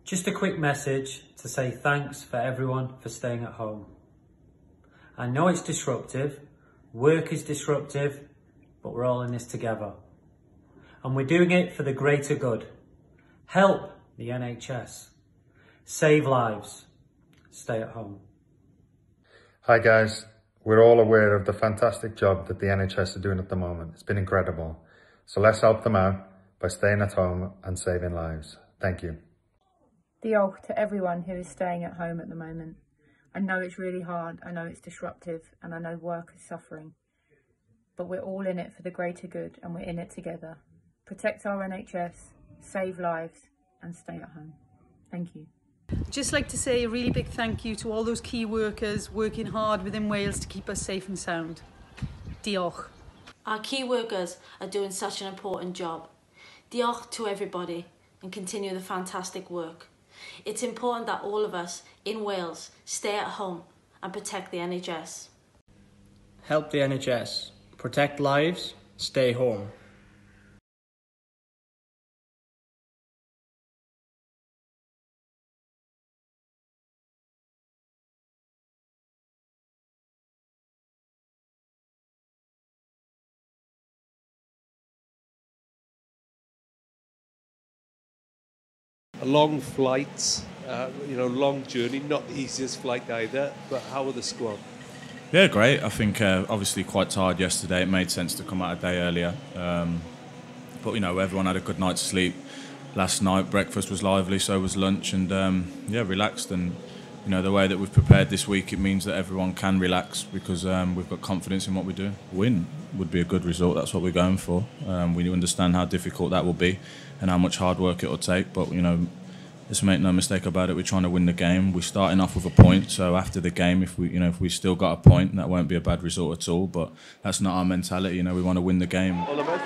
Just a quick message to say thanks for everyone for staying at home. I know it's disruptive, work is disruptive, but we're all in this together. And we're doing it for the greater good. Help the NHS. Save lives. Stay at home. Hi guys, we're all aware of the fantastic job that the NHS are doing at the moment. It's been incredible. So let's help them out by staying at home and saving lives. Thank you. Diolch to everyone who is staying at home at the moment. I know it's really hard, I know it's disruptive, and I know work is suffering. But we're all in it for the greater good, and we're in it together. Protect our NHS, save lives, and stay at home. Thank you. Just like to say a really big thank you to all those key workers working hard within Wales to keep us safe and sound. Diolch. Our key workers are doing such an important job. Diolch to everybody and continue the fantastic work. It's important that all of us in Wales stay at home and protect the NHS. Help the NHS. Protect lives. Stay home. A long flight, long journey, not the easiest flight either, but how are the squad? Yeah, great. I think obviously quite tired yesterday. It made sense to come out a day earlier. But, everyone had a good night's sleep last night. Breakfast was lively, so was lunch, and, relaxed. And, the way that we've prepared this week, it means that everyone can relax because we've got confidence in what we do. Win would be a good result. That's what we're going for. We understand how difficult that will be and how much hard work it will take. But, let's make no mistake about it. We're trying to win the game. We're starting off with a point. So after the game, if we still got a point, that won't be a bad result at all. But that's not our mentality. We want to win the game. All the best.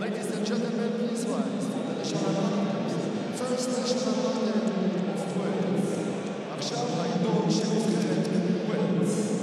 Ladies and gentlemen, please rise for the national anthem. First national anthem of Wales. עכשיו ההמנון של נבחרת ווילס.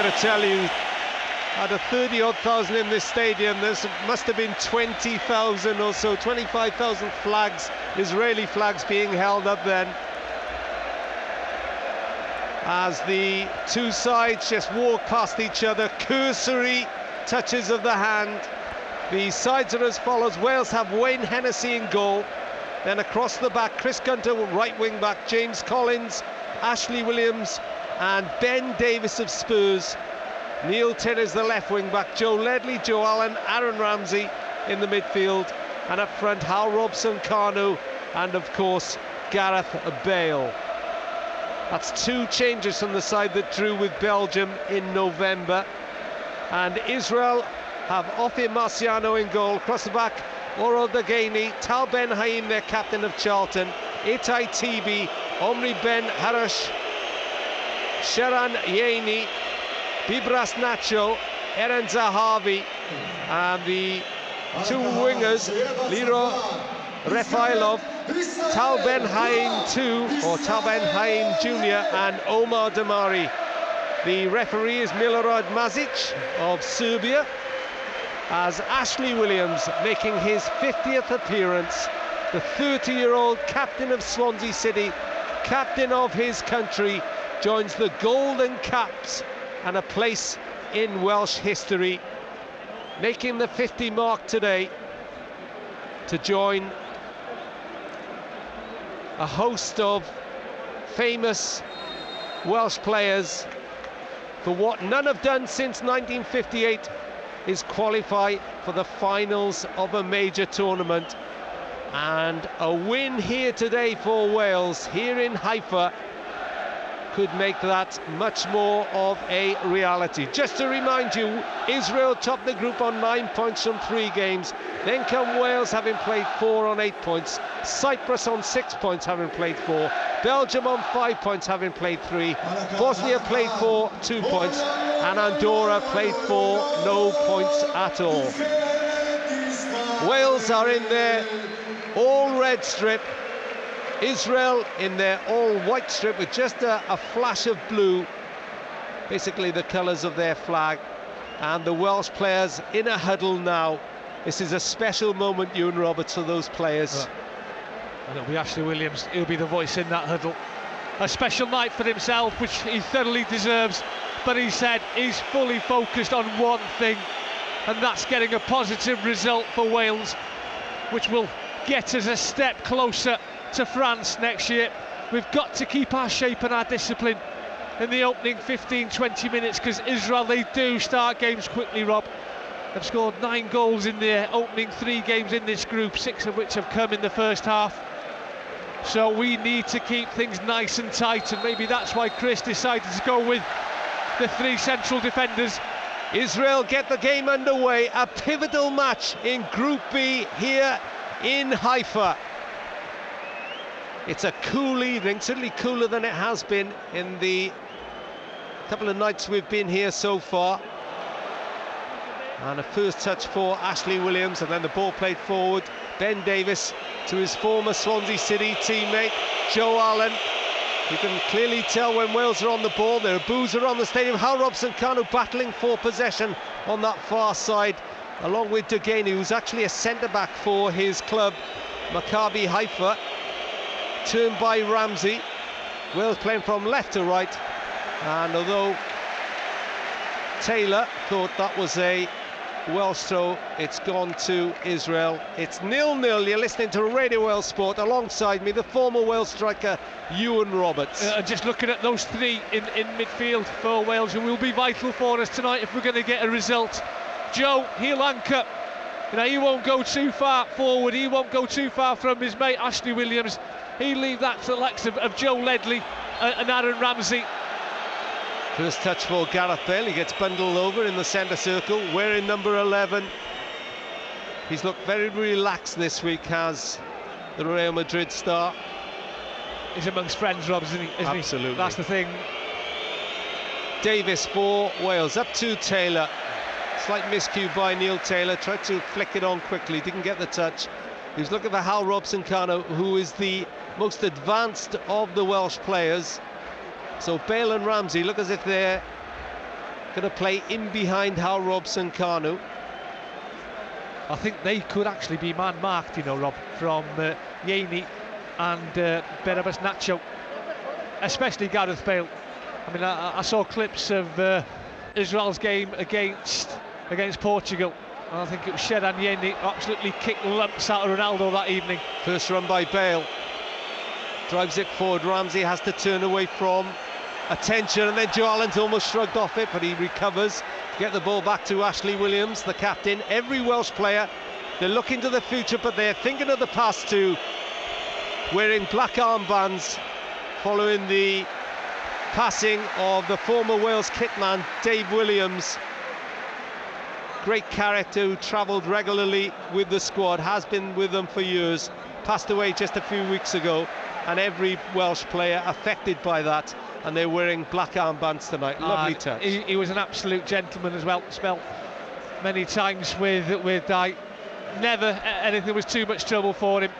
got to tell you, out of 30-odd thousand in this stadium, there must have been 20,000 or so, 25,000 flags, Israeli flags being held up then, as the two sides just walk past each other, cursory touches of the hand. The sides are as follows: Wales have Wayne Hennessy in goal, then across the back, Chris Gunter, right wing back, James Collins, Ashley Williams and Ben Davies of Spurs. Neil Taylor's the left wing back, Joe Ledley, Joe Allen, Aaron Ramsey in the midfield, and up front Hal Robson-Kanu and of course Gareth Bale. That's two changes from the side that drew with Belgium in November. And Israel have Ophir Marciano in goal. Across the back, Oro Dagani, Tal Ben Haim, their captain of Charlton, Itai Tibi, Omri Ben Harash, Sharan Yeni, Bibras Nacho, Eren Zahavi, and the two wingers, Liro Refailov, Tal Ben Haim II, or Tal Ben Haim Jr. and Omar Damari. The referee is Milorad Mazic of Serbia, as Ashley Williams making his 50th appearance, the 30-year-old captain of Swansea City, captain of his country, joins the Golden Caps and a place in Welsh history, making the 50 mark today to join a host of famous Welsh players for what none have done since 1958 is qualify for the finals of a major tournament. And a win here today for Wales, here in Haifa, could make that much more of a reality. Just to remind you, Israel topped the group on 9 points from 3 games. Then come Wales, having played 4 on 8 points. Cyprus on 6 points, having played 4. Belgium on 5 points, having played 3. Bosnia played 4, 2 points. And Andorra played 4, no points at all. Wales are in their all-red strip. Israel in their all-white strip with just a flash of blue, basically the colours of their flag, and the Welsh players in a huddle now. This is a special moment, Ewan Roberts, for those players. And it'll be Ashley Williams, he'll be the voice in that huddle. A special night for himself, which he thoroughly deserves, but he said he's fully focused on one thing, and that's getting a positive result for Wales, which will get us a step closer to France next year. We've got to keep our shape and our discipline in the opening 15-20 minutes, because Israel, they do start games quickly, Rob. They've scored 9 goals in their opening 3 games in this group, 6 of which have come in the first half. So we need to keep things nice and tight, and maybe that's why Chris decided to go with the 3 central defenders. Israel get the game underway, a pivotal match in Group B here in Haifa. It's a cool evening, certainly cooler than it has been in the couple of nights we've been here so far. And a first touch for Ashley Williams, and then the ball played forward. Ben Davies to his former Swansea City teammate, Joe Allen. You can clearly tell when Wales are on the ball. There are boos around the stadium. Hal Robson-Kanu battling for possession on that far side, along with Dugani, who's actually a centre-back for his club, Maccabi Haifa. Turned by Ramsey. Wales playing from left to right, and although Taylor thought that was a Welsh throw, it's gone to Israel. It's 0-0. You're listening to Radio Wales Sport. Alongside me, the former Wales striker Ewan Roberts. Just looking at those 3 in midfield for Wales, who will be vital for us tonight if we're going to get a result. Joe, he'll anchor. You know, he won't go too far forward. He won't go too far from his mate Ashley Williams. He'll leave that to the likes of Joe Ledley and Aaron Ramsey. First touch for Gareth Bale. He gets bundled over in the centre circle, wearing number 11. He's looked very relaxed this week, has the Real Madrid star. He's amongst friends, Rob, isn't he? Absolutely. That's the thing. Davies for Wales, up to Taylor. Slight miscue by Neil Taylor, tried to flick it on quickly, didn't get the touch. He was looking for Hal Robson-Kanu, who is the most advanced of the Welsh players. So Bale and Ramsey look as if they're going to play in behind Hal Robson Kanu. I think they could actually be man-marked, you know, Rob, from Yeni and Berabas Nacho, especially Gareth Bale. I mean, I saw clips of Israel's game against Portugal, and I think it was Sheran Yeni who absolutely kicked lumps out of Ronaldo that evening. First run by Bale, drives it forward. Ramsey has to turn away from attention, and then Joe Allen's almost shrugged off it, but he recovers to get the ball back to Ashley Williams, the captain. Every Welsh player, they're looking to the future, but they're thinking of the past too, wearing black armbands following the passing of the former Wales kitman Dave Williams. Great character who travelled regularly with the squad, has been with them for years, passed away just a few weeks ago, and every Welsh player affected by that, and they're wearing black armbands tonight. Lovely touch. He was an absolute gentleman as well. Spelt many times with Di. Never anything was too much trouble for him.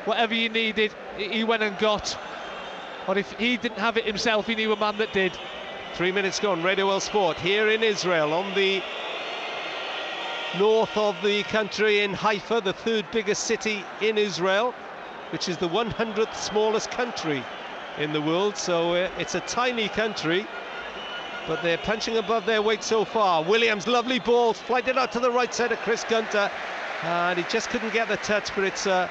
Whatever you needed, he went and got. Or if he didn't have it himself, he knew a man that did. 3 minutes gone. Radio World Sport here in Israel, on the north of the country, in Haifa, the third biggest city in Israel, which is the 100th smallest country in the world, so it's a tiny country, but they're punching above their weight so far. Williams, lovely ball, flighted out to the right side of Chris Gunter, and he just couldn't get the touch, but it's a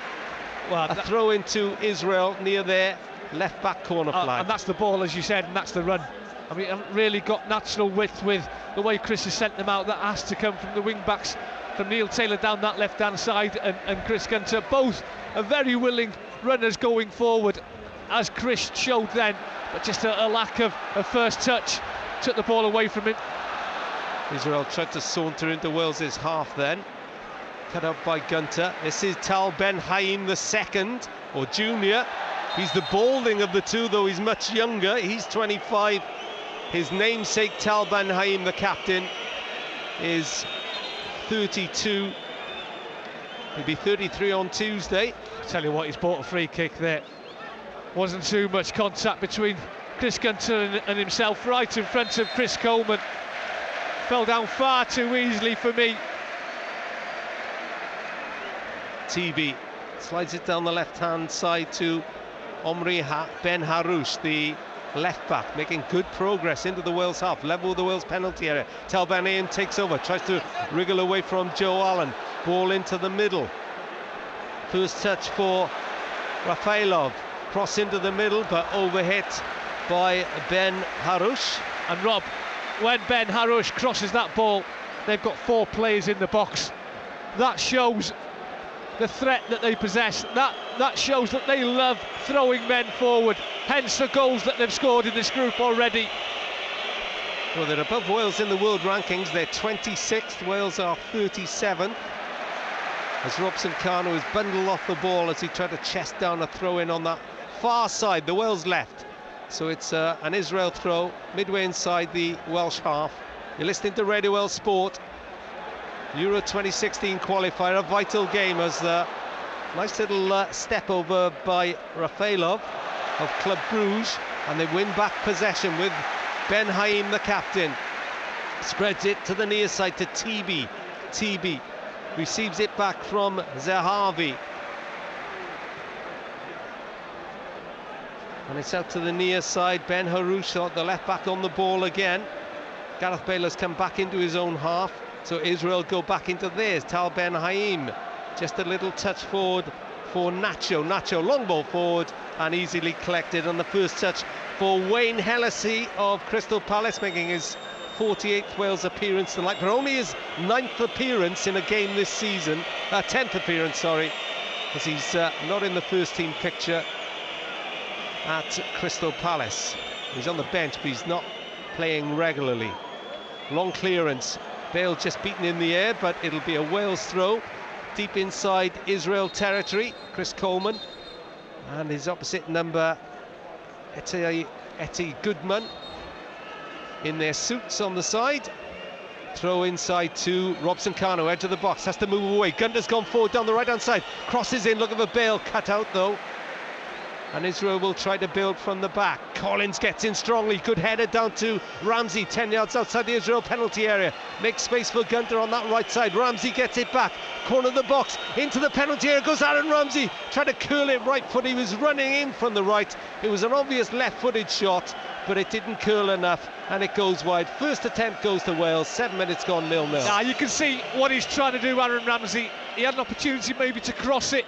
throw into Israel near their left back corner flag. And that's the ball, as you said, and that's the run. I mean, haven't really got natural width with the way Chris has sent them out. That has to come from the wing backs, from Neil Taylor down that left hand side and Chris Gunter. Both are very willing runners going forward, as Chris showed then, but just a lack of a first touch took the ball away from him. Israel tried to saunter into Wales's half then, cut up by Gunter. This is Tal Ben Haim the second, or junior. He's the balding of the two, though he's much younger. He's 25. His namesake Tal Ben Haim, the captain, is 32. He'll be 33 on Tuesday. I tell you what, he's bought a free kick there. Wasn't too much contact between Chris Gunter and himself, right in front of Chris Coleman. Fell down far too easily for me. TB slides it down the left-hand side to Omri Ben Harouche, the left-back, making good progress into the Wales half, level with the Wales penalty area. Tal Ben Haim takes over, tries to wriggle away from Joe Allen. Ball into the middle. First touch for Rafaelov. Cross into the middle, but overhit by Ben Harouche. And Rob, when Ben Harouche crosses that ball, they've got 4 players in the box. That shows the threat that they possess. That shows that they love throwing men forward. Hence the goals that they've scored in this group already. Well, they're above Wales in the world rankings. They're 26th. Wales are 37th. As Robson Kanu is bundled off the ball as he tried to chest down a throw-in on that far side, the Wales left. So it's an Israel throw midway inside the Welsh half. You're listening to Radio World Sport. Euro 2016 qualifier, a vital game, as the nice little step over by Rafaelov of Club Bruges, and they win back possession with Ben Haim, the captain. Spreads it to the near side to TB. TB receives it back from Zahavi. And it's out to the near side. Ben Harouche, the left back, on the ball again. Gareth Bale has come back into his own half, so Israel go back into theirs. Tal Ben Haim, just a little touch forward for Nacho. Nacho, long ball forward and easily collected. And the first touch for Wayne Hennessy of Crystal Palace, making his 48th Wales appearance tonight, but only his 9th appearance in a game this season. 10th appearance, sorry, as he's not in the first team picture at Crystal Palace. He's on the bench, but he's not playing regularly. Long clearance. Bale just beaten in the air, but it'll be a Wales throw deep inside Israel territory. Chris Coleman and his opposite number, Eti Goodman, in their suits on the side. Throw inside to Robson Kanu, edge of the box, has to move away. Gunter's gone forward down the right hand side, crosses in, looking for Bale, cut out though. And Israel will try to build from the back. Collins gets in strongly. Good header down to Ramsey, 10 yards outside the Israel penalty area. Makes space for Gunter on that right side. Ramsey gets it back. Corner of the box. Into the penalty area goes Aaron Ramsey. Tried to curl it right foot. He was running in from the right. It was an obvious left-footed shot, but it didn't curl enough, and it goes wide. First attempt goes to Wales. 7 minutes gone, 0-0. You can see what he's trying to do, Aaron Ramsey. He had an opportunity maybe to cross it.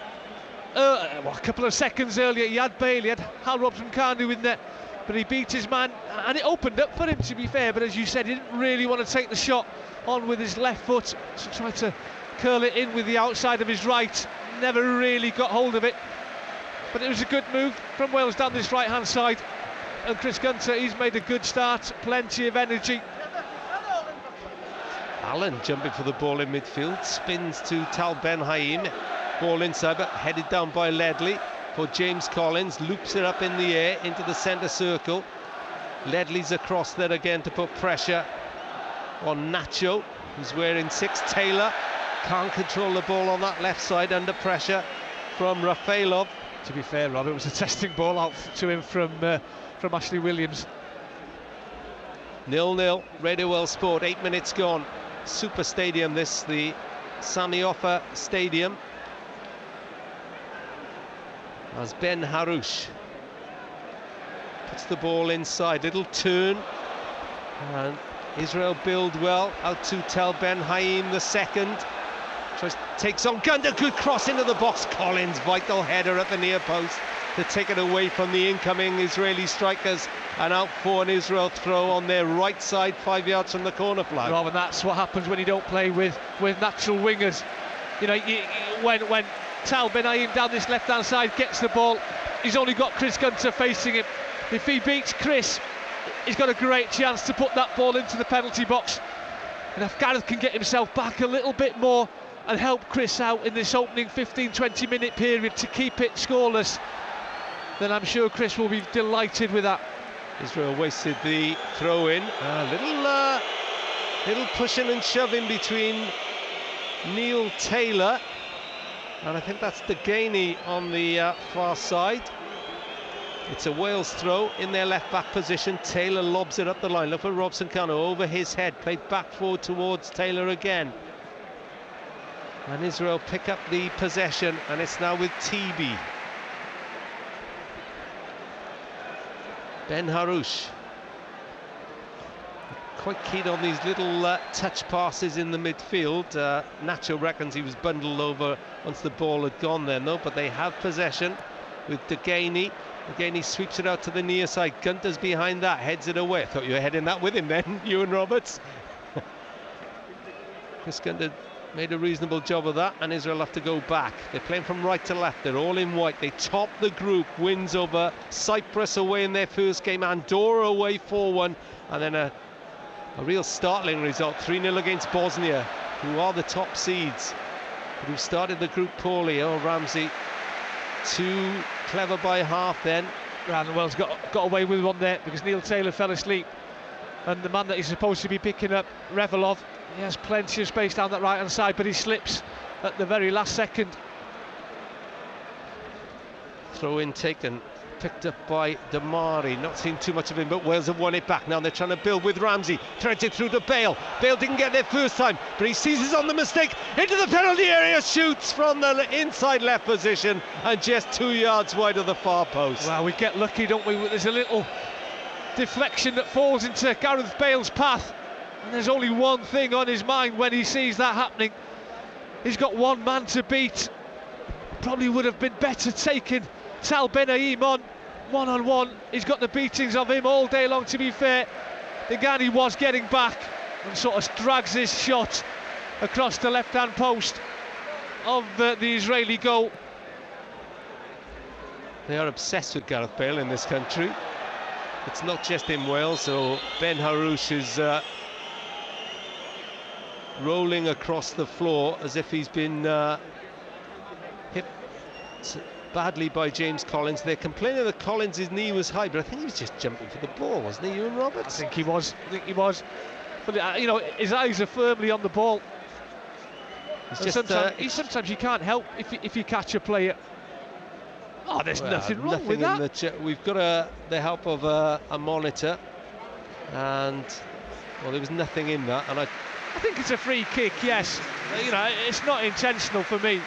A couple of seconds earlier, he had Bailey, had Hal Robson-Kanu in there, but he beat his man, and it opened up for him, to be fair. But as you said, he didn't really want to take the shot on with his left foot, so tried to curl it in with the outside of his right. Never really got hold of it, but it was a good move from Wales down this right-hand side. And Chris Gunter, he's made a good start, plenty of energy. Allen jumping for the ball in midfield, spins to Tal Ben Haim. Ball inside, but headed down by Ledley for James Collins. Loops it up in the air into the centre circle. Ledley's across there again to put pressure on Nacho, who's wearing 6. Taylor can't control the ball on that left side under pressure from Rafaelov. To be fair, Rob, it was a testing ball out to him from Ashley Williams. 0-0, Radio Well Sport, 8 minutes gone. Super Stadium this, the Sami Ofer Stadium. As Ben Harouche puts the ball inside, little turn, and Israel build well out to Tal Ben Haim the second. Takes on Gunter, good cross into the box. Collins, vital header at the near post to take it away from the incoming Israeli strikers, and out for an Israel throw on their right side, 5 yards from the corner flag. Rob, and that's what happens when you don't play with natural wingers. You know, when Tal Ben Haim down this left-hand side gets the ball, he's only got Chris Gunter facing him. If he beats Chris, he's got a great chance to put that ball into the penalty box. And if Gareth can get himself back a little bit more and help Chris out in this opening 15-20 minute period to keep it scoreless, then I'm sure Chris will be delighted with that. Israel wasted the throw-in. Little pushing and shoving between Neil Taylor, and I think that's Deganey on the far side. It's a Wales throw in their left-back position. Taylor lobs it up the line. Look for Robson-Kanu over his head, played back forward towards Taylor again. And Israel pick up the possession, and it's now with TB. Ben Harouche. Quite keen on these little touch passes in the midfield. Nacho reckons he was bundled over once the ball had gone there, though, but they have possession with Deganey. Deganey sweeps it out to the near side. Gunter's behind that, heads it away. I thought you were heading that with him then, Ewan Roberts. Chris Gunter made a reasonable job of that, and Israel have to go back. They're playing from right to left. They're all in white. They top the group. Wins over Cyprus away in their first game. Andorra away 4-1. And then a real startling result, 3-0 against Bosnia, who are the top seeds, but who started the group poorly. Oh, Ramsey, too clever by half then. And Wales got away with one there because Neil Taylor fell asleep. And the man that he's supposed to be picking up, Revelov, he has plenty of space down that right-hand side, but he slips at the very last second. Throw-in taken, picked up by Damari. Not seen too much of him, but Wales have won it back. Now they're trying to build with Ramsey. Threads it through to Bale. Bale didn't get there first time, but he seizes on the mistake. Into the penalty area, shoots from the inside left position, and just 2 yards wide of the far post. Well, we get lucky, don't we? There's a little deflection that falls into Gareth Bale's path, and there's only one thing on his mind when he sees that happening. He's got one man to beat. Probably would have been better taking Tal Ben Haim on one-on-one. He's got the beatings of him all day long, to be fair. Deganey was getting back and sort of drags his shot across the left-hand post of the Israeli goal. They are obsessed with Gareth Bale in this country. It's not just in Wales, so Ben Harouche is rolling across the floor as if he's been hit badly by James Collins. They're complaining that Collins' knee was high, but I think he was just jumping for the ball, wasn't he, Ewan Roberts? I think he was. But you know, his eyes are firmly on the ball. Sometimes you can't help if you catch a player. Oh, there's nothing wrong with that. We've got the help of a monitor, and well, there was nothing in that, and I think it's a free kick. Yes, you know, it's not intentional for me.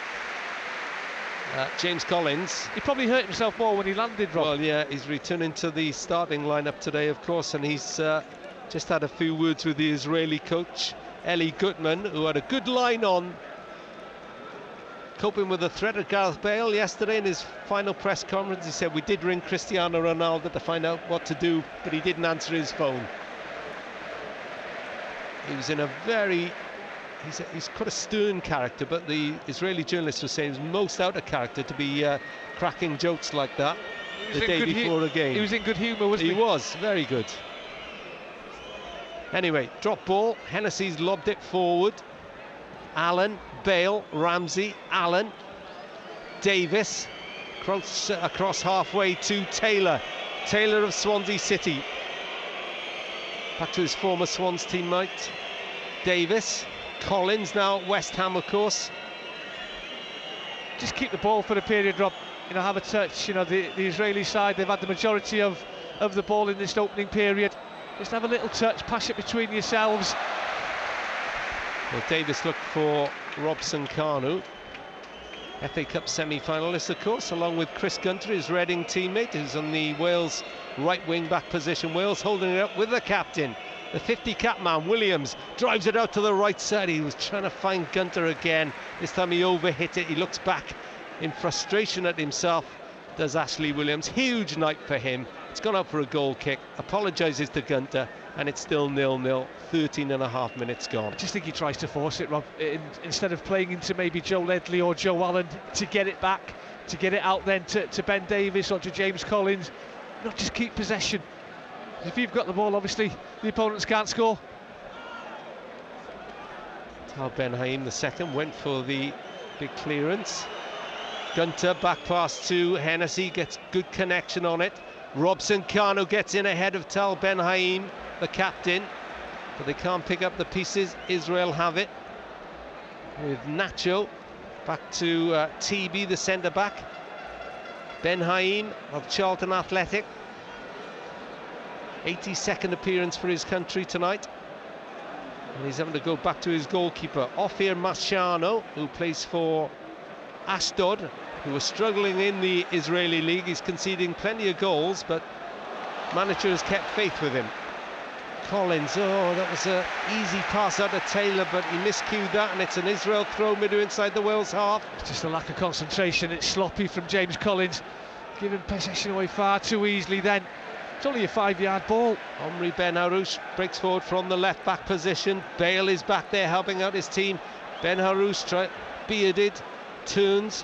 James Collins. He probably hurt himself more when he landed, Rob. Well, yeah, he's returning to the starting lineup today, of course, and he's just had a few words with the Israeli coach, Eli Gutman, who had a good line on, coping with the threat of Gareth Bale yesterday in his final press conference. He said, we did ring Cristiano Ronaldo to find out what to do, but he didn't answer his phone. He was in a very... He's quite a stern character, but the Israeli journalist was saying he was most out of character to be cracking jokes like that the day before a game. He was in good humour, wasn't he? He was, very good. Anyway, drop ball, Hennessy's lobbed it forward. Allen, Bale, Ramsey, Allen, Davis, across halfway to Taylor. Taylor of Swansea City. Back to his former Swans teammate, Davis. Collins now at West Ham, of course. Just keep the ball for a period, Rob. You know, have a touch. You know, the Israeli side, they've had the majority of the ball in this opening period. Just have a little touch, pass it between yourselves. Well, Davis looked for Robson Kanu, FA Cup semi-finalist, of course, along with Chris Gunter, his Reading teammate, who's on the Wales right wing-back position. Wales holding it up with the captain. The 50-cap man, Williams, drives it out to the right side. He was trying to find Gunter again. This time he overhit it. He looks back in frustration at himself, does Ashley Williams. Huge night for him. It's gone out for a goal kick. Apologises to Gunter, and it's still 0-0. 13.5 minutes gone. I just think he tries to force it, Rob. Instead of playing into maybe Joe Ledley or Joe Allen to get it back, to get it out then to Ben Davies or to James Collins. Not just keep possession. If you've got the ball, obviously the opponents can't score. Tal Ben Haim, the second, went for the big clearance. Gunter back pass to Hennessy, gets good connection on it. Robson Kanu gets in ahead of Tal Ben Haim, the captain, but they can't pick up the pieces. Israel have it with Nacho back to TB, the centre back. Ben Haim of Charlton Athletic. 82nd appearance for his country tonight, and he's having to go back to his goalkeeper Ofir Marciano, who plays for Ashdod, who are struggling in the Israeli league. He's conceding plenty of goals, but manager has kept faith with him. Collins, oh, that was an easy pass out of Taylor, but he miscued that, and it's an Israel throw midway inside the Wales half. It's just a lack of concentration. It's sloppy from James Collins, giving possession away far too easily then. It's only a 5-yard ball. Omri Ben Harouche breaks forward from the left-back position. Bale is back there helping out his team. Ben Harouche, bearded, turns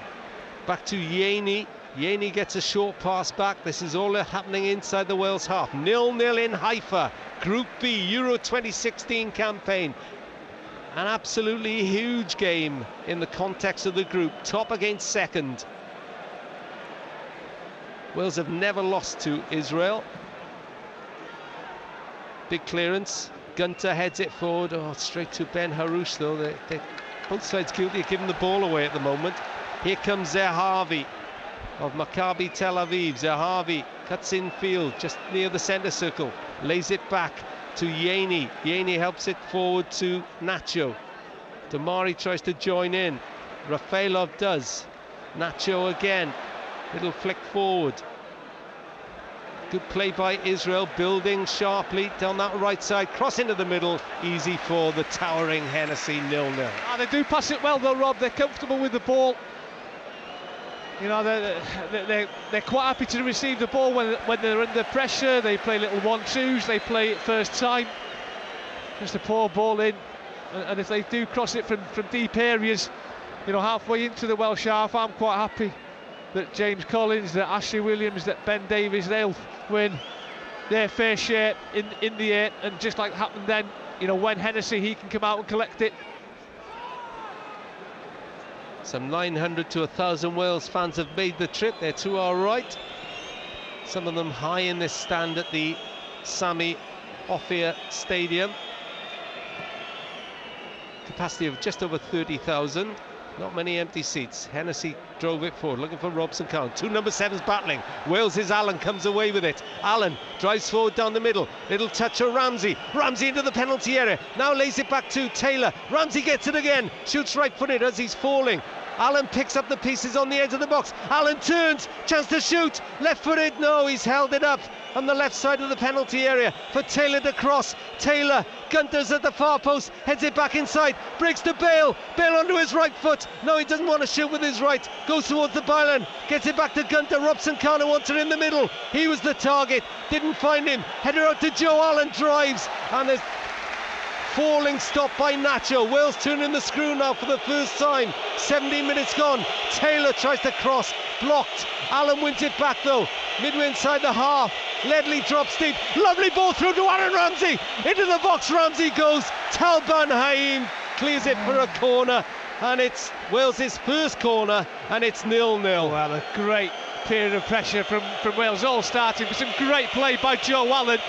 back to Yaney. Yaney gets a short pass back. This is all happening inside the Wales half. 0-0 in Haifa. Group B, Euro 2016 campaign. An absolutely huge game in the context of the group. Top against second. Wales have never lost to Israel. Big clearance. Gunter heads it forward. Oh, straight to Ben Harouche, though. They both sides guilty of giving the ball away at the moment. Here comes Zahavi of Maccabi Tel Aviv. Zahavi cuts in field just near the centre circle. Lays it back to Yaney. Yaney helps it forward to Nacho. Damari tries to join in. Rafaelov does. Nacho again. Little flick forward. Good play by Israel, building sharply down that right side. Cross into the middle, easy for the towering Hennessy. 0-0. They do pass it well though, Rob. They're comfortable with the ball. You know, they're quite happy to receive the ball when they're under pressure. They play little 1-2s. They play it first time. Just a poor ball in, and if they do cross it from deep areas, you know, halfway into the Welsh half, I'm quite happy that James Collins, that Ashley Williams, that Ben Davies, they'll win their fair share in the air. And just like happened then, you know, when Hennessy, he can come out and collect it. Some 900 to 1,000 Wales fans have made the trip. They're to our right. Some of them high in this stand at the Sami Ophir Stadium. Capacity of just over 30,000. Not many empty seats. Hennessy drove it forward, looking for Robson Cowan. Two number 7s battling. Wales' Allen comes away with it. Allen drives forward down the middle. Little touch of Ramsey. Ramsey into the penalty area. Now lays it back to Taylor. Ramsey gets it again. Shoots right-footed as he's falling. Allen picks up the pieces on the edge of the box. Allen turns, chance to shoot. Left-footed, no, he's held it up on the left side of the penalty area for Taylor to cross. Taylor, Gunter's at the far post, heads it back inside, breaks to Bale. Bale onto his right foot. No, he doesn't want to shoot with his right. Goes towards the byline, gets it back to Gunter. Robson Cowan wants it in the middle. He was the target, didn't find him. Header out to Joe Allen, drives, and there's falling stop by Nacho. Wales turning the screw now for the first time. 17 minutes gone. Taylor tries to cross, blocked. Allen wins it back though, midway inside the half. Ledley drops deep, lovely ball through to Aaron Ramsey. Into the box Ramsey goes. Tal Ben Haim clears it for a corner, and it's Wales' first corner, and it's 0-0. Well, a great period of pressure from Wales, all starting with some great play by Joe Allen.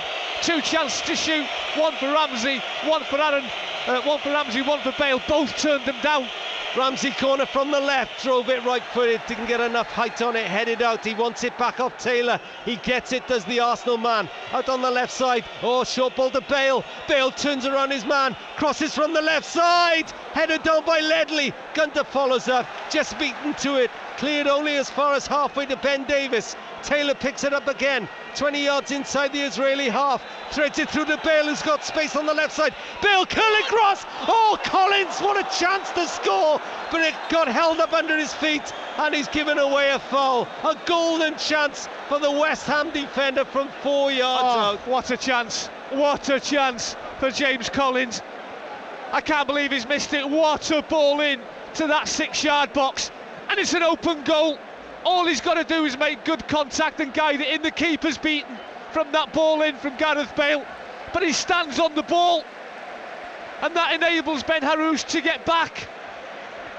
Two chances to shoot, one for Ramsey, one for Ramsey, one for Bale. Both turned them down. Ramsey corner from the left, drove it right-footed, didn't get enough height on it, headed out. He wants it back off Taylor. He gets it, does the Arsenal man. Out on the left side. Oh, short ball to Bale. Bale turns around his man, crosses from the left side. Headed down by Ledley. Gunter follows up, just beaten to it. Cleared only as far as halfway to Ben Davies. Taylor picks it up again, 20 yards inside the Israeli half, threads it through to Bale, who's got space on the left side. Bale curling cross. Oh, Collins, what a chance to score, but it got held up under his feet, and he's given away a foul. A golden chance for the West Ham defender from 4 yards out. What a chance, what a chance for James Collins. I can't believe he's missed it. What a ball in to that 6-yard box, and it's an open goal. All he's got to do is make good contact and guide it in. The keeper's beaten from that ball in from Gareth Bale, but he stands on the ball, and that enables Ben Harouche to get back.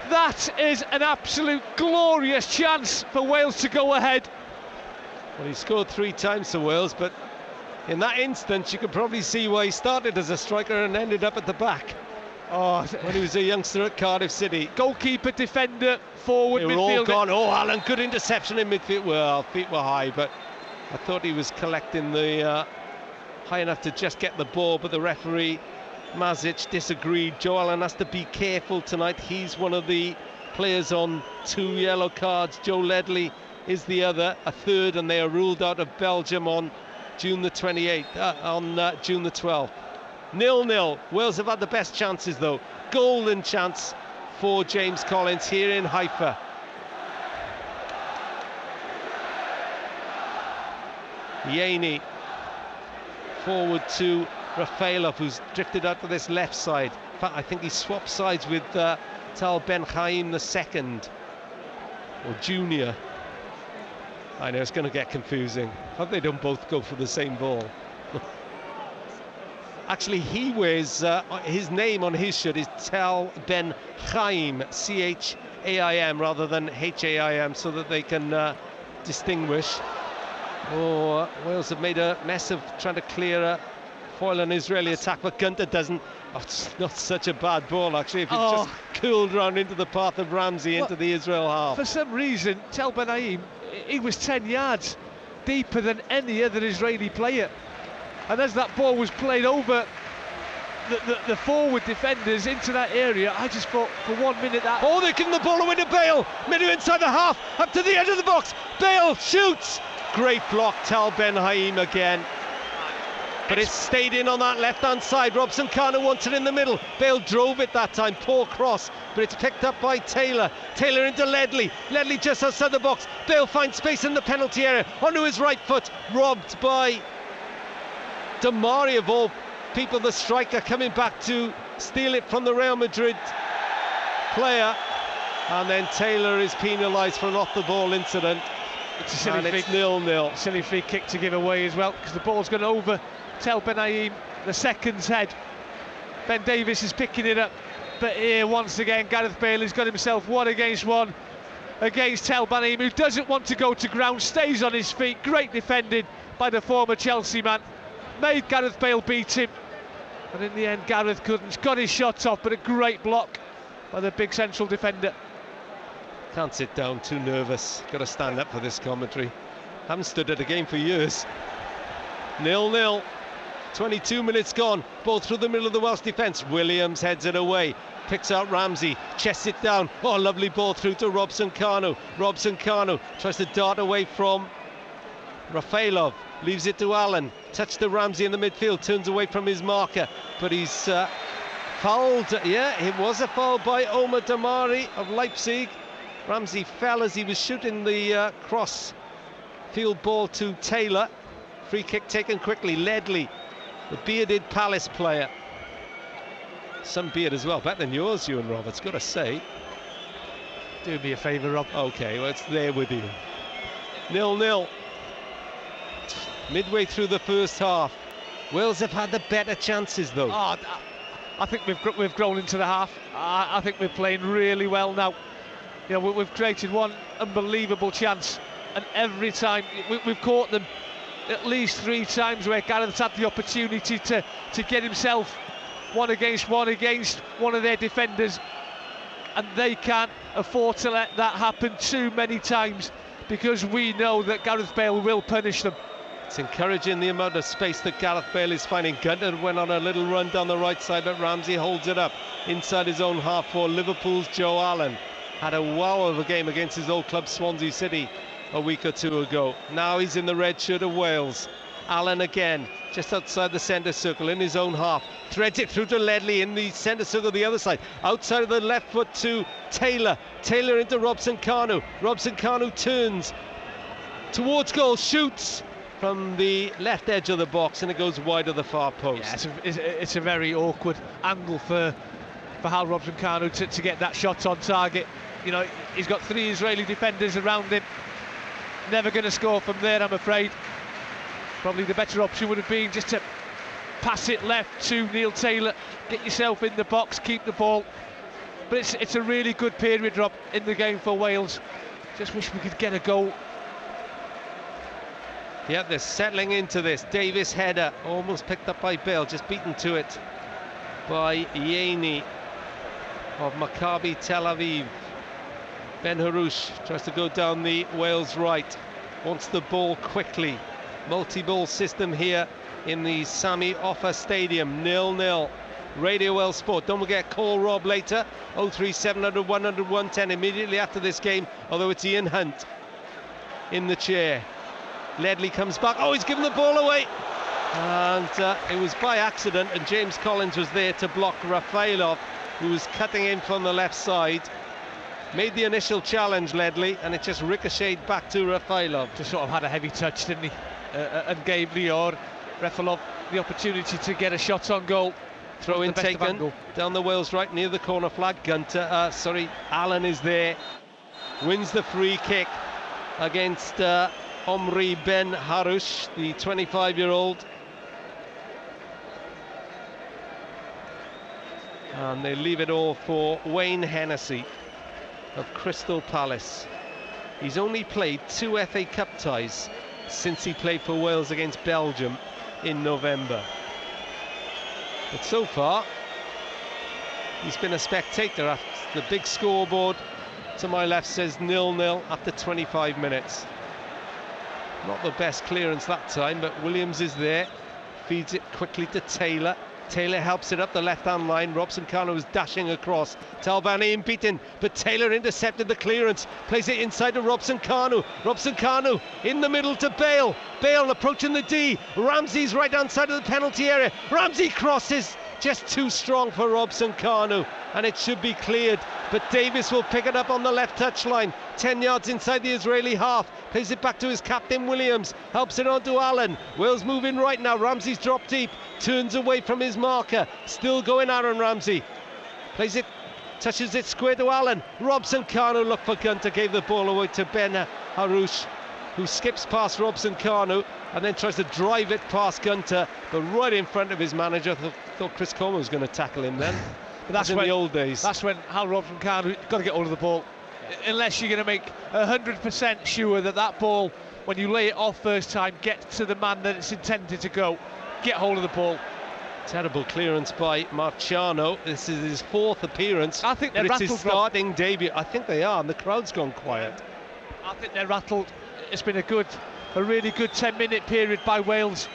That is an absolute glorious chance for Wales to go ahead. Well, he scored 3 times for Wales, but in that instance you could probably see why he started as a striker and ended up at the back. Oh, when he was a youngster at Cardiff City. Goalkeeper, defender, forward, they were midfielder. all gone. Oh, Allen, good interception in midfield. Well, feet were high, but I thought he was collecting the high enough to just get the ball, but the referee, Mazic, disagreed. Joe Allen has to be careful tonight. He's one of the players on 2 yellow cards. Joe Ledley is the other, a third, and they are ruled out of Belgium on June the 28th, June the 12th. 0-0. Wales have had the best chances though. Golden chance for James Collins here in Haifa. Yaney forward to Rafaelov, who's drifted out to this left side. In fact, I think he swapped sides with Tal Ben Haim the second, or junior. I know it's going to get confusing. Hope they don't both go for the same ball. Actually, he wears his name on his shirt is Tal Ben Haim, C-H-A-I-M rather than H-A-I-M, so that they can distinguish. Oh, Wales have made a mess of trying to clear a foil an Israeli attack, but Gunter doesn't. Oh, it's not such a bad ball, actually, if it's just curled round into the path of Ramsey, into the Israel half. For some reason, Tal Ben Haim, he was 10 yards deeper than any other Israeli player. And as that ball was played over the forward defenders into that area, I just thought for 1 minute that... Oh, they're giving the ball away to Bale. Middle inside the half, up to the edge of the box. Bale shoots. Great block, Tal Ben Haim again. But it stayed in on that left-hand side. Robson Cowan wants it in the middle. Bale drove it that time, poor cross, but it's picked up by Taylor. Taylor into Ledley. Ledley just outside the box. Bale finds space in the penalty area. Onto his right foot, robbed by Damari, of all people, the striker, coming back to steal it from the Real Madrid player. And then Taylor is penalised for an off-the-ball incident. It's a silly it's 0-0. Silly free kick to give away as well, because the ball's gone over Tal Ben Haim, the second's head. Ben Davies is picking it up, but here once again Gareth Bale has got himself 1 against 1 against Tal Ben Haim, who doesn't want to go to ground, stays on his feet. Great defending by the former Chelsea man. Made Gareth Bale beat him, and in the end Gareth couldn't. Got his shot off, but a great block by the big central defender. Can't sit down, too nervous. Got to stand up for this commentary. Haven't stood at a game for years. 0-0. 22 minutes gone. Ball through the middle of the Welsh defence. Williams heads it away. Picks out Ramsey. Chests it down. Oh, lovely ball through to Robson-Kanu. Robson-Kanu tries to dart away from FAWales. Leaves it to Allen. Touch to Ramsey in the midfield. Turns away from his marker. But he's fouled. Yeah, it was a foul by Omar Damari of Leipzig. Ramsey fell as he was shooting the cross field ball to Taylor. Free kick taken quickly. Ledley, the bearded Palace player. Some beard as well, better than yours, Ewan Roberts, got to say. Do me a favour, Rob. Okay, well, it's there with you. 0-0. Midway through the first half. Wales have had the better chances, though. Oh, I think we've grown into the half. I think we're playing really well now. You know, we've created one unbelievable chance, and every time we've caught them at least 3 times where Gareth's had the opportunity to get himself one against one of their defenders, and they can't afford to let that happen too many times, because we know that Gareth Bale will punish them. It's encouraging the amount of space that Gareth Bale is finding. Gunter went on a little run down the right side, but Ramsey holds it up inside his own half for Liverpool's Joe Allen. Had a wow of a game against his old club Swansea City a week or 2 ago. Now he's in the red shirt of Wales. Allen again, just outside the centre circle in his own half. Threads it through to Ledley in the centre circle the other side. Outside of the left foot to Taylor. Taylor into Robson-Kanu. Robson-Kanu turns towards goal, shoots from the left edge of the box, and it goes wide of the far post. Yeah, it's a very awkward angle for Hal Robson-Kanu to get that shot on target. You know, he's got 3 Israeli defenders around him. Never going to score from there, I'm afraid. Probably the better option would have been just to pass it left to Neil Taylor, get yourself in the box, keep the ball. But it's a really good period, Rob, in the game for Wales. Just wish we could get a goal. Yeah, they're settling into this. Davis header, almost picked up by Bale, just beaten to it by Yeni of Maccabi Tel Aviv. Ben Harouche tries to go down the Wales right, wants the ball quickly. Multi-ball system here in the Sami Offa Stadium. 0-0. Radio Wales Sport. Don't forget, call Rob later. 03700 100 110 immediately after this game, although it's Ian Hunt in the chair. Ledley comes back. Oh, he's given the ball away. And it was by accident, and James Collins was there to block FAWales, who was cutting in from the left side. Made the initial challenge, Ledley, and it just ricocheted back to FAWales. Just sort of had a heavy touch, didn't he? And gave FAWales the opportunity to get a shot on goal. Throw in taken down the Wales right near the corner flag. Allen is there. Wins the free kick against Omri Ben Harouche, the 25-year-old. And they leave it all for Wayne Hennessy of Crystal Palace. He's only played 2 FA Cup ties since he played for Wales against Belgium in November. But so far, he's been a spectator. The big scoreboard to my left says 0-0 after 25 minutes. Not the best clearance that time, but Williams is there. Feeds it quickly to Taylor. Taylor helps it up the left-hand line. Robson-Kanu was dashing across. Talbani beaten, but Taylor intercepted the clearance. Plays it inside to Robson-Kanu. Robson-Kanu in the middle to Bale. Bale approaching the D. Ramsey's right-hand side of the penalty area. Ramsey crosses. Just too strong for Robson-Kanu, and it should be cleared. But Davis will pick it up on the left touchline. 10 yards inside the Israeli half. Plays it back to his captain Williams. Helps it on to Allen. Wales moving right now. Ramsey's dropped deep. Turns away from his marker. Still going Aaron Ramsey. Plays it, touches it square to Allen. Robson-Kanu looked for Gunter. Gave the ball away to Ben Harouche, who skips past Robson-Kanu and then tries to drive it past Gunter, but right in front of his manager. Thought Chris Coleman was going to tackle him then. But that's in the old days. That's when Hal Robson-Kanu got to get hold of the ball. Unless you're going to make 100% sure that ball, when you lay it off first time, gets to the man that it's intended to go. Get hold of the ball. Terrible clearance by Marciano. This is his 4th appearance. I think they're it's rattled. his starting debut. I think they are, and the crowd's gone quiet. I think they're rattled. It's been a really good 10-minute period by Wales.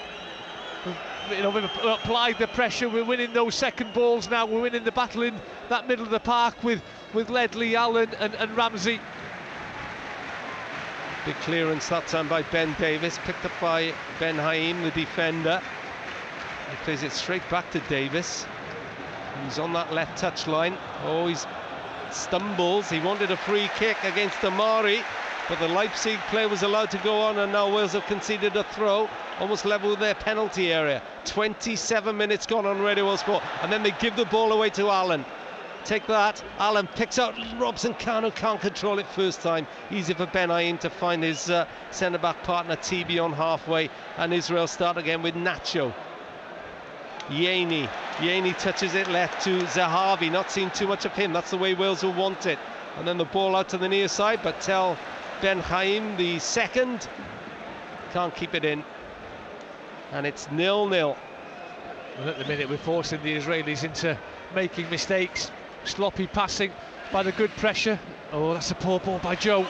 We've applied the pressure. We're winning those second balls now. We're winning the battle in that middle of the park with Ledley, Allen and Ramsey. Big clearance that time by Ben Davis, picked up by Ben Haim, the defender. He plays it straight back to Davis. He's on that left touchline. Oh, he stumbles. He wanted a free kick against Amari, but the Leipzig player was allowed to go on, and now Wales have conceded a throw, almost level with their penalty area. 27 minutes gone on Radio World Sport, and then they give the ball away to Allen. Take that. Allen picks out Robson Kanu, can't control it first time. Easy for Ben Haim to find his centre-back partner TB on halfway, and Israel start again with Nacho. Yaney touches it left to Zahavi, not seen too much of him. That's the way Wales will want it. And then the ball out to the near side, but Tel Ben Haim, the second, can't keep it in. And it's 0-0. And at the minute we're forcing the Israelis into making mistakes. Sloppy passing by the good pressure. Oh, that's a poor ball by Joe.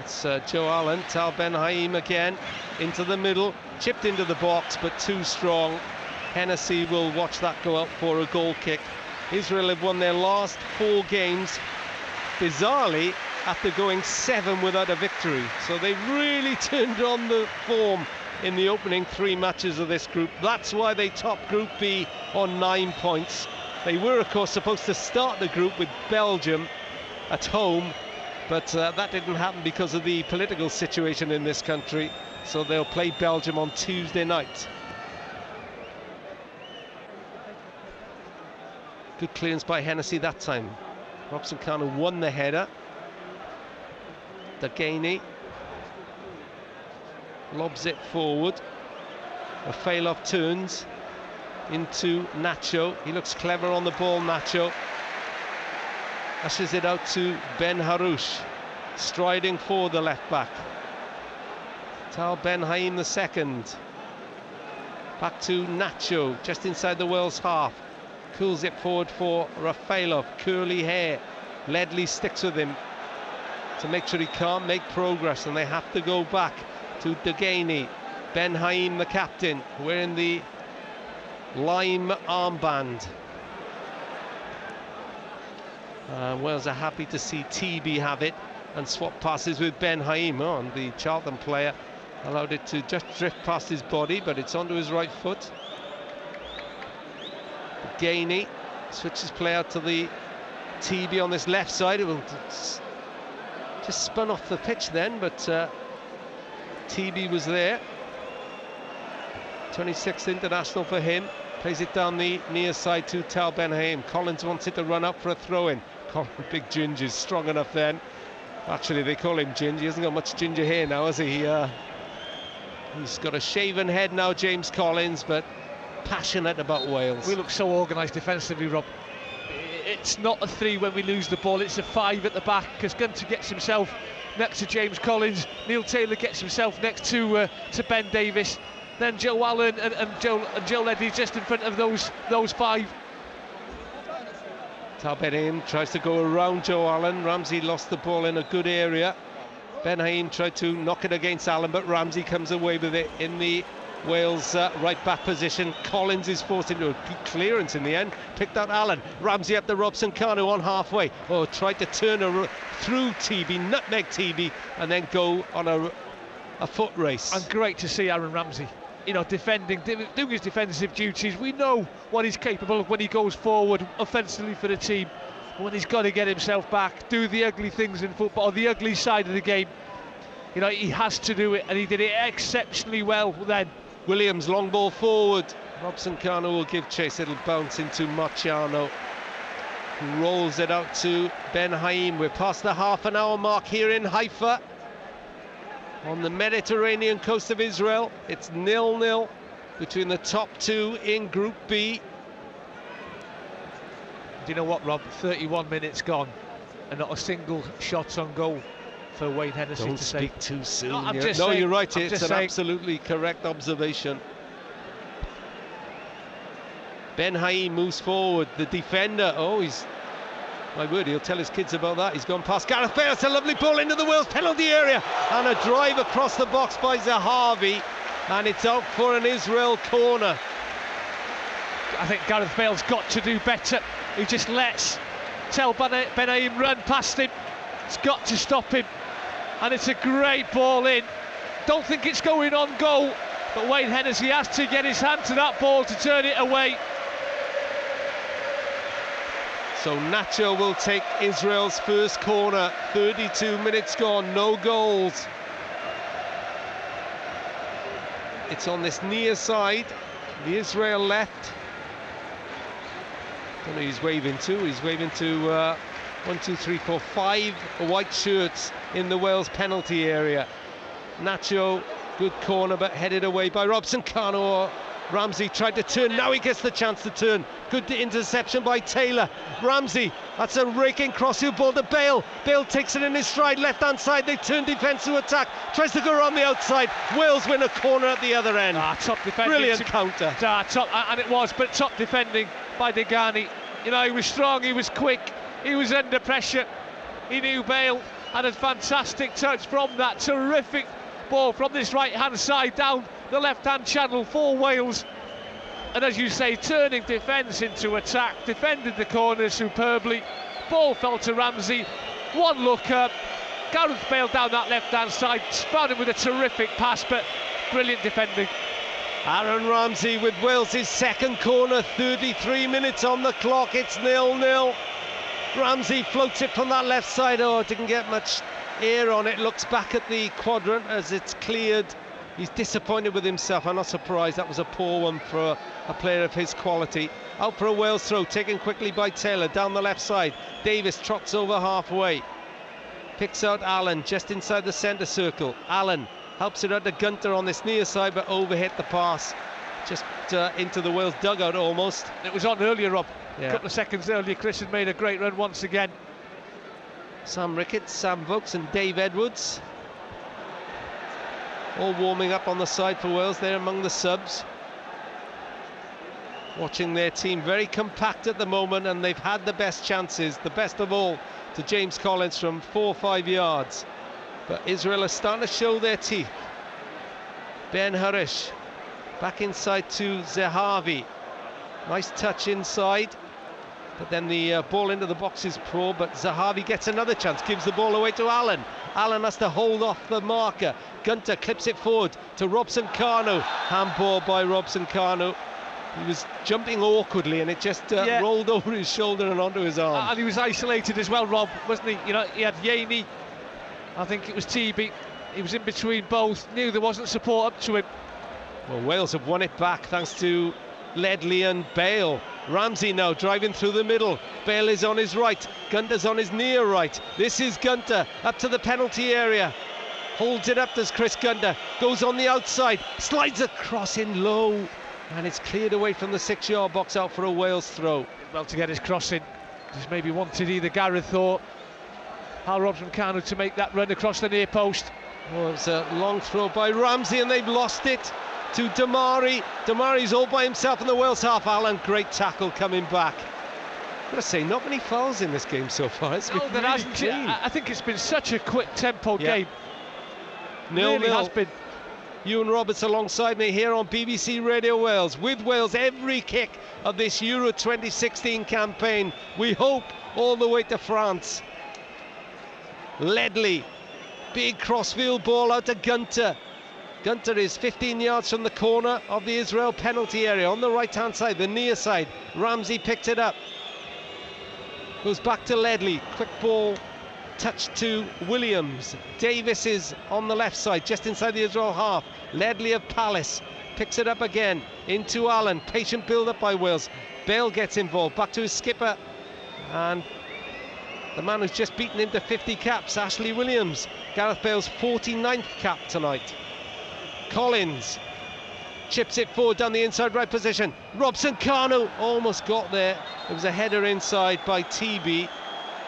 It's Joe Allen, Tal Ben Haim again, into the middle, chipped into the box, but too strong. Hennessy will watch that go out for a goal kick. Israel have won their last 4 games, bizarrely, after going 7 without a victory. So they've really turned on the form in the opening 3 matches of this group. That's why they topped Group B on 9 points. They were, of course, supposed to start the group with Belgium at home, but that didn't happen because of the political situation in this country. So they'll play Belgium on Tuesday night. Good clearance by Hennessy that time. Robson Kanu won the header. Deganey lobs it forward. FAWales turns into Nacho. He looks clever on the ball, Nacho. Ushers it out to Ben Harouche, striding forward, the left back. Tal Ben Haim the second. Back to Nacho, just inside the Wales half. Cools it forward for FAWales, curly hair. Ledley sticks with him to make sure he can't make progress, and they have to go back to Deganey. Ben Haim, the captain, wearing the lime armband. Wales are happy to see TB have it and swap passes with Ben Haim. And the Charlton player allowed it to just drift past his body, but it's onto his right foot. Deganey switches play out to the TB on this left side. It will just spun off the pitch then, but TB was there. 26th international for him. Plays it down the near side to Tal Ben Haim. Collins wants it to run up for a throw-in. Big Ginger's strong enough then. Actually, they call him Ginger. He hasn't got much ginger hair now, has he? He's got a shaven head now, James Collins, but passionate about Wales. We look so organised defensively, Rob. It's not a 3 when we lose the ball, it's a 5 at the back, because Gunter gets himself next to James Collins, Neil Taylor gets himself next to Ben Davis, then Joe Allen and Joe Ledley just in front of those 5. Tal Ben Haim tries to go around Joe Allen. Ramsey lost the ball in a good area. Ben Haim tried to knock it against Allen, but Ramsey comes away with it in the Wales right back position. Collins is forced into a good clearance in the end. Picked out Allen. Ramsey up to Robson Kanu on halfway. Oh, tried to turn through TB, nutmeg TB, and then go on a foot race. And great to see Aaron Ramsey, you know, defending, doing his defensive duties. We know what he's capable of when he goes forward offensively for the team. When he's got to get himself back, do the ugly things in football, the ugly side of the game. You know, he has to do it, and he did it exceptionally well then. Williams, long ball forward. Robson Kanu will give chase. It'll bounce into Marciano, who rolls it out to Ben Haim. We're past the half-an-hour mark here in Haifa, on the Mediterranean coast of Israel. It's 0-0 between the top 2 in Group B. Do you know what, Rob? 31 minutes gone, and not a single shot on goal for Wayne Hennessy. Don't to speak say too soon. No, You're right, it's an absolutely correct observation. Ben Haim moves forward. The defender, my word, he'll tell his kids about that. He's gone past Gareth Bale. It's a lovely ball into the Wales penalty area. And a drive across the box by Zahavi. And it's out for an Israel corner. I think Gareth Bale's got to do better. He just lets Ben Haim run past him. It's got to stop him. And it's a great ball in. Don't think it's going on goal. But Wayne Hennessy has to get his hand to that ball to turn it away. So Nacho will take Israel's first corner. 32 minutes gone, no goals. It's on this near side, the Israel left. Don't know who he's waving to. He's waving to 1, 2, 3, 4, 5 white shirts in the Wales penalty area. Nacho, good corner, but headed away by Robson Kanu. Ramsey tried to turn, now he gets the chance to turn. Good interception by Taylor. Ramsey, that's a raking cross-field ball to Bale. Bale takes it in his stride, left-hand side. They turn defence to attack. Tries to go around the outside. Wales win a corner at the other end. Top defending. Brilliant counter. And it was, but top defending by Degani. You know, he was strong, he was quick, he was under pressure. He knew Bale had a fantastic touch from that terrific ball from this right-hand side down the left-hand channel for Wales, and as you say, turning defence into attack, defended the corner superbly. Ball fell to Ramsey, one look up, Gareth Bale down that left-hand side, found him with a terrific pass, but brilliant defending. Aaron Ramsey with Wales' second corner, 33 minutes on the clock, it's 0-0. Ramsey floats it from that left side, didn't get much air on it, looks back at the quadrant as it's cleared. He's disappointed with himself. I'm not surprised. That was a poor one for a player of his quality. Out for a Wales throw, taken quickly by Taylor down the left side. Davis trots over halfway, picks out Allen just inside the centre circle. Allen helps it out to Gunter on this near side, but overhit the pass just into the Wales dugout almost. It was on earlier, Rob. A couple of seconds earlier. Chris had made a great run once again. Sam Ricketts, Sam Vokes and Dave Edwards all warming up on the side for Wales. They're among the subs, watching their team very compact at the moment, and they've had the best chances, the best of all to James Collins from 4 or 5 yards. But Israel are starting to show their teeth. Ben Harish back inside to Zahavi. Nice touch inside, but then the ball into the box is poor, but Zahavi gets another chance, gives the ball away to Allen. Allen has to hold off the marker. Gunter clips it forward to Robson Kanu. Handball by Robson Kanu. He was jumping awkwardly and it just rolled over his shoulder and onto his arm. And he was isolated as well, Rob, wasn't he? You know, he had Yaney, I think it was TB. He was in between both, knew there wasn't support up to him. Well, Wales have won it back thanks to Ledley and Bale. Ramsey now driving through the middle. Bale is on his right, Gunter's on his near right. This is Gunter up to the penalty area. Holds it up, does Chris Gunter. Goes on the outside, slides across in low, and it's cleared away from the 6-yard box out for a Wales throw. Well, to get his cross in, just maybe wanted either Gareth or Hal Robson Kanu to make that run across the near post. Well, it's a long throw by Ramsey and they've lost it to Damari. Damari's all by himself in the Wales half. Allen, great tackle coming back. I've got to say, not many fouls in this game so far. It's been really hasn't clean. I think it's been such a quick tempo game. 0-0. Really has been. Ewan Roberts alongside me here on BBC Radio Wales. With Wales every kick of this Euro 2016 campaign. We hope all the way to France. Ledley, big crossfield ball out to Gunter. Gunter is 15 yards from the corner of the Israel penalty area on the right-hand side, the near side. Ramsey picked it up. Goes back to Ledley. Quick ball, touch to Williams. Davis is on the left side, just inside the Israel half. Ledley of Palace picks it up again into Allen. Patient build-up by Wales. Bale gets involved. Back to his skipper. And the man who's just beaten him to 50 caps, Ashley Williams. Gareth Bale's 49th cap tonight. Collins chips it forward down the inside right position. Robson Kanu almost got there. It was a header inside by TB.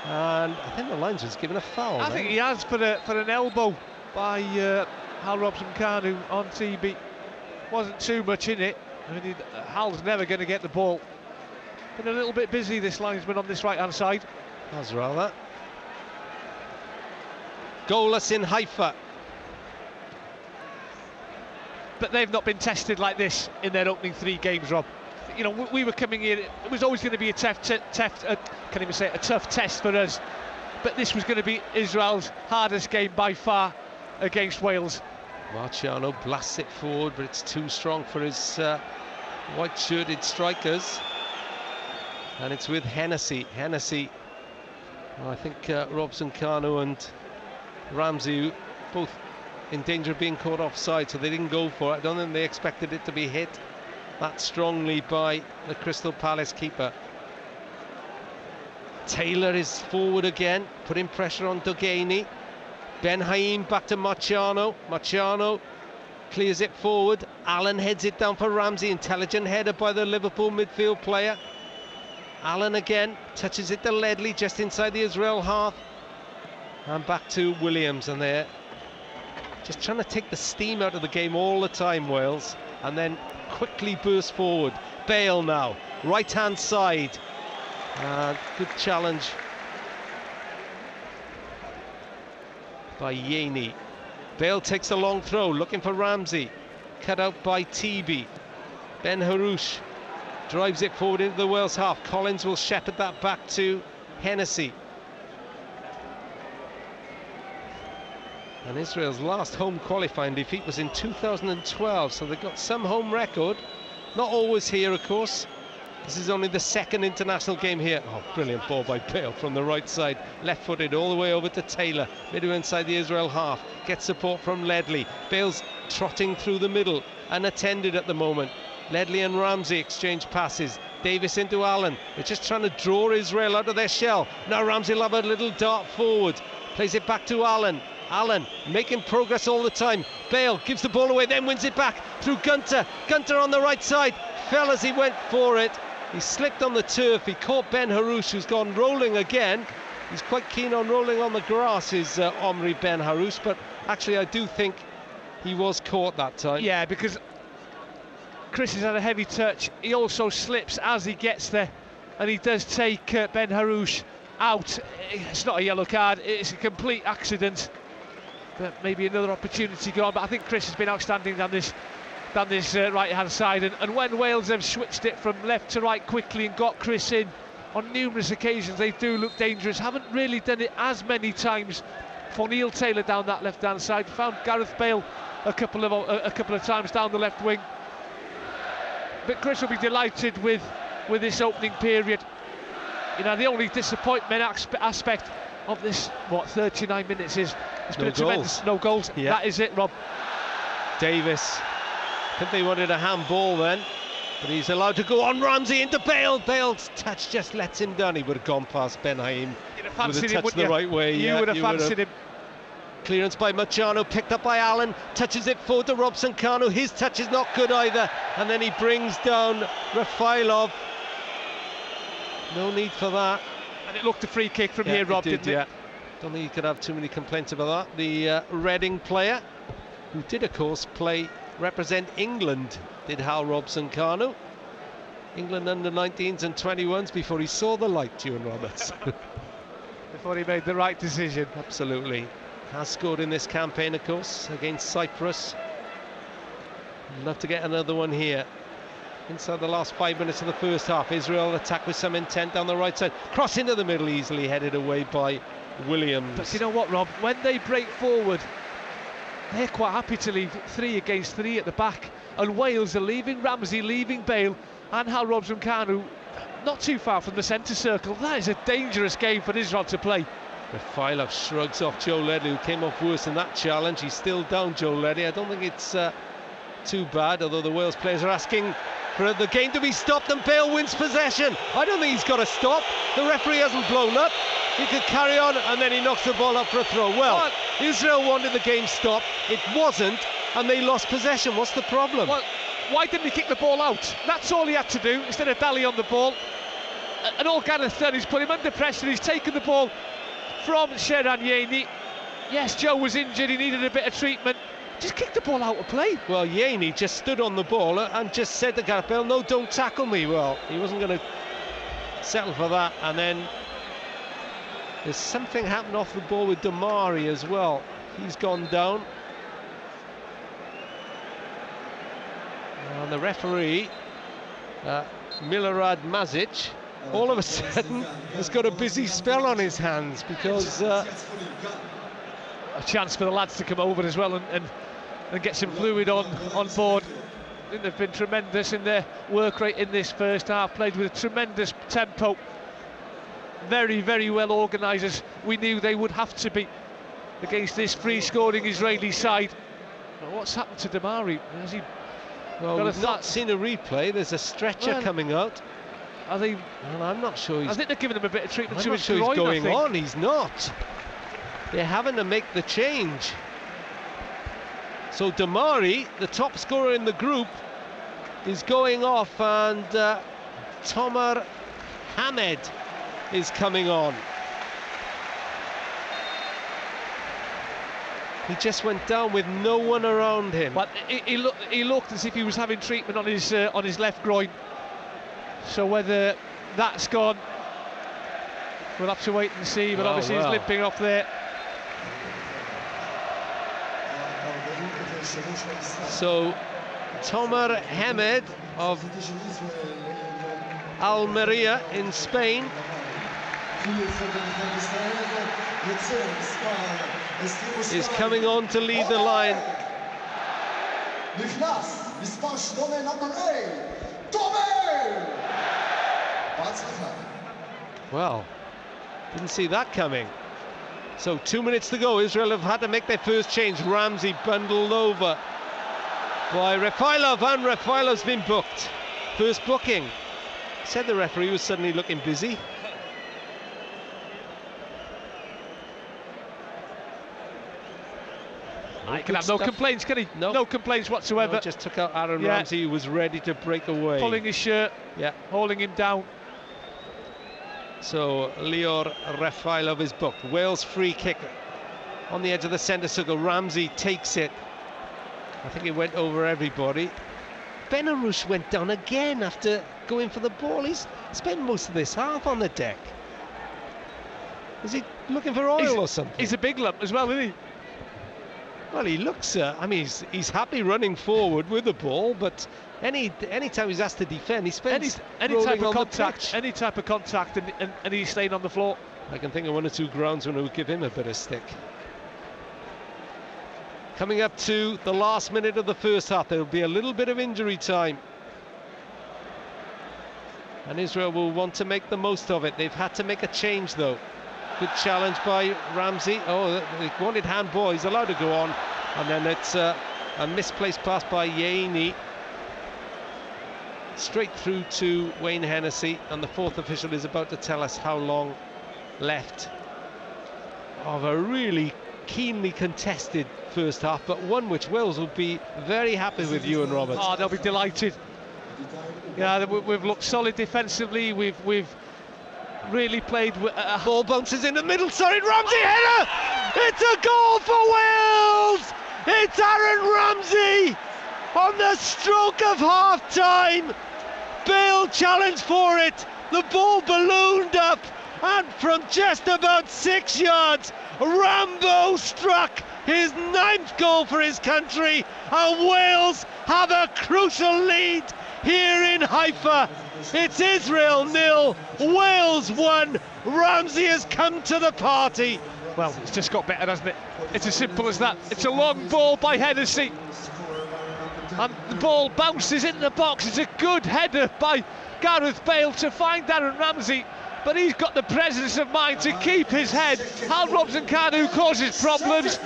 And I think the linesman's given a foul. I think he has for an elbow by Hal Robson Kanu on TB. Wasn't too much in it. I mean, Hal's never going to get the ball Been a little bit busy, this linesman on this right-hand side. That's rather. Goalless in Haifa. But they've not been tested like this in their opening 3 games, Rob. You know, we were coming in, it was always going to be a tough test for us. But this was going to be Israel's hardest game by far against Wales. Marciano blasts it forward, but it's too strong for his white-shirted strikers. And it's with Hennessy. Hennessy, well, I think Robson-Kanu and Ramsey both in danger of being caught offside, so they didn't go for it. I don't think they expected it to be hit that strongly by the Crystal Palace keeper. Taylor is forward again, putting pressure on Duganey. Ben Haim back to Marciano. Marciano clears it forward. Allen heads it down for Ramsey. Intelligent header by the Liverpool midfield player. Allen again touches it to Ledley just inside the Israel half. And back to Williams, and they're just trying to take the steam out of the game all the time, Wales, and then quickly burst forward. Bale now, right-hand side. Good challenge by Yaney. Bale takes a long throw, looking for Ramsey. Cut out by TB. Ben Harouche drives it forward into the Wales half. Collins will shepherd that back to Hennessy. And Israel's last home qualifying defeat was in 2012, so they've got some home record. Not always here, of course. This is only the 2nd international game here. Oh, brilliant ball by Bale from the right side. Left-footed all the way over to Taylor. Midway inside the Israel half. Gets support from Ledley. Bale's trotting through the middle, unattended at the moment. Ledley and Ramsey exchange passes. Davis into Allen. They're just trying to draw Israel out of their shell. Now Ramsey will have a little dart forward. Plays it back to Allen. Allen making progress all the time. Bale gives the ball away, then wins it back through Gunter. Gunter on the right side. Fell as he went for it. He slipped on the turf. He caught Ben Harouche, who's gone rolling again. He's quite keen on rolling on the grass, is Omri Ben Harouche, but actually I do think he was caught that time. Yeah, because Chris has had a heavy touch. He also slips as he gets there, and he does take Ben Harouche out. It's not a yellow card, it's a complete accident. But maybe another opportunity gone. But I think Chris has been outstanding down this right-hand side. And when Wales have switched it from left to right quickly and got Chris in on numerous occasions, they do look dangerous. Haven't really done it as many times for Neil Taylor down that left-hand side. Found Gareth Bale a couple of times down the left wing. But Chris will be delighted with this opening period. You know, the only disappointment aspect of this, 39 minutes is it's been tremendous. No goals. Yeah. That is it, Rob. Davis. I think they wanted a handball then, but he's allowed to go on. Ramsey into Bale. Bale's touch just lets him down. He would have gone past Ben Haim with a touch the right way. You would have fancied him. Clearance by Marciano, picked up by Allen, touches it forward to Robson-Kanu. His touch is not good either, and then he brings down FAWales. No need for that. And it looked a free kick from here, Rob, didn't it? Yeah. Don't think you could have too many complaints about that. The Reading player, who did, of course, represent England, did Hal Robson-Kanu. England under 19s and 21s before he saw the light, Ewan Roberts. Before he made the right decision. Absolutely. Has scored in this campaign, of course, against Cyprus. Love to get another one here. Inside the last 5 minutes of the first half, Israel attack with some intent down the right side. Cross into the middle, easily headed away by Williams. But you know what, Rob? When they break forward, they're quite happy to leave 3 against 3 at the back. And Wales are leaving Ramsey, leaving Bale, and Hal Robson-Kanu not too far from the centre circle. That is a dangerous game for Israel to play. FAWales shrugs off Joe Ledley, who came off worse in that challenge. He's still down, Joe Ledley. I don't think it's too bad, although the Wales players are asking for the game to be stopped, and Bale wins possession. I don't think he's got to stop. The referee hasn't blown up. He could carry on, and then he knocks the ball up for a throw. Well, Israel wanted the game stopped. It wasn't, and they lost possession. What's the problem? Well, why didn't he kick the ball out? That's all he had to do, instead of dally on the ball. And all Gareth done is put him under pressure. He's taken the ball from Sheran Yaney. Yes, Joe was injured, he needed a bit of treatment. Just kick the ball out of play. Well, Yaney just stood on the ball and just said to Gareth Bale, no, don't tackle me. Well, he wasn't going to settle for that. And then there's something happened off the ball with Damari as well. He's gone down. And the referee, Milorad Mazic, all of a sudden has got a busy spell on his hands, because a chance for the lads to come over as well and get some fluid on board. I think they've been tremendous in their work rate in this first half, played with a tremendous tempo. Very, very well organised, as we knew they would have to be against this free-scoring Israeli side. Now, what's happened to Damari? Has he? Well, we've not seen a replay. There's a stretcher coming out. Are they? Well, I'm not sure. I think they're giving him a bit of treatment to his groin. groin. He's going on. He's not. They're having to make the change. So Damari, the top scorer in the group, is going off, and Tomer Hamed is coming on. He just went down with no one around him. But he looked as if he was having treatment on his left groin. So whether that's gone, we'll have to wait and see. But obviously he's limping off there. So Tomer Hamed of Almeria in Spain is coming on to lead the line. Well, didn't see that coming. So 2 minutes to go. Israel have had to make their first change. Ramsey bundled over by Refailov, and Refailov's been booked. First booking. Said the referee was suddenly looking busy. He can have no complaints, can he? No complaints whatsoever. No, just took out Aaron Ramsey, who was ready to break away. Pulling his shirt, holding him down. So Lior Refailov is booked. Wales free kick on the edge of the centre circle. Ramsey takes it. I think it went over everybody. Benarouche went down again after going for the ball. He's spent most of this half on the deck. Is he looking for oil or something? He's a big lump as well, isn't he? Well, he looks. I mean, he's happy running forward with the ball, but any time he's asked to defend, he spends any type of contact, and he's staying on the floor. I can think of one or two groundsmen who would give him a bit of stick. Coming up to the last minute of the first half, there will be a little bit of injury time, and Israel will want to make the most of it. They've had to make a change, though. Good challenge by Ramsey. Oh, they wanted handball. He's allowed to go on. And then it's a misplaced pass by Yaini. Straight through to Wayne Hennessy. And the fourth official is about to tell us how long left of a really keenly contested first half, but one which Wales will be very happy with, Ewan Roberts. Oh, they'll be delighted. Yeah, we've looked solid defensively. We've really played. Ball bounces in the middle. Sorry, Ramsey header. It's a goal for Wales. It's Aaron Ramsey on the stroke of half-time. Bale challenged for it. The ball ballooned up, and from just about 6 yards, Rambo struck his 9th goal for his country, and Wales have a crucial lead here in Haifa. It's Israel 0, Wales 1. Ramsey has come to the party. Well, it's just got better, hasn't it? It's as simple as that. It's a long ball by Hennessy, and the ball bounces into the box. It's a good header by Gareth Bale to find Aaron Ramsey, but he's got the presence of mind to keep his head. Hal Robson-Kanu causes problems.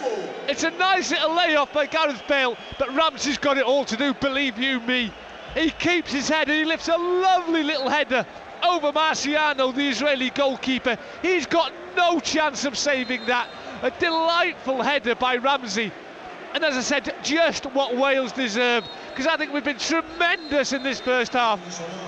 It's a nice little layoff by Gareth Bale, but Ramsey's got it all to do, believe you me. He keeps his head and he lifts a lovely little header over Marciano, the Israeli goalkeeper. He's got no chance of saving that. A delightful header by Ramsey. And as I said, just what Wales deserve, because I think we've been tremendous in this first half.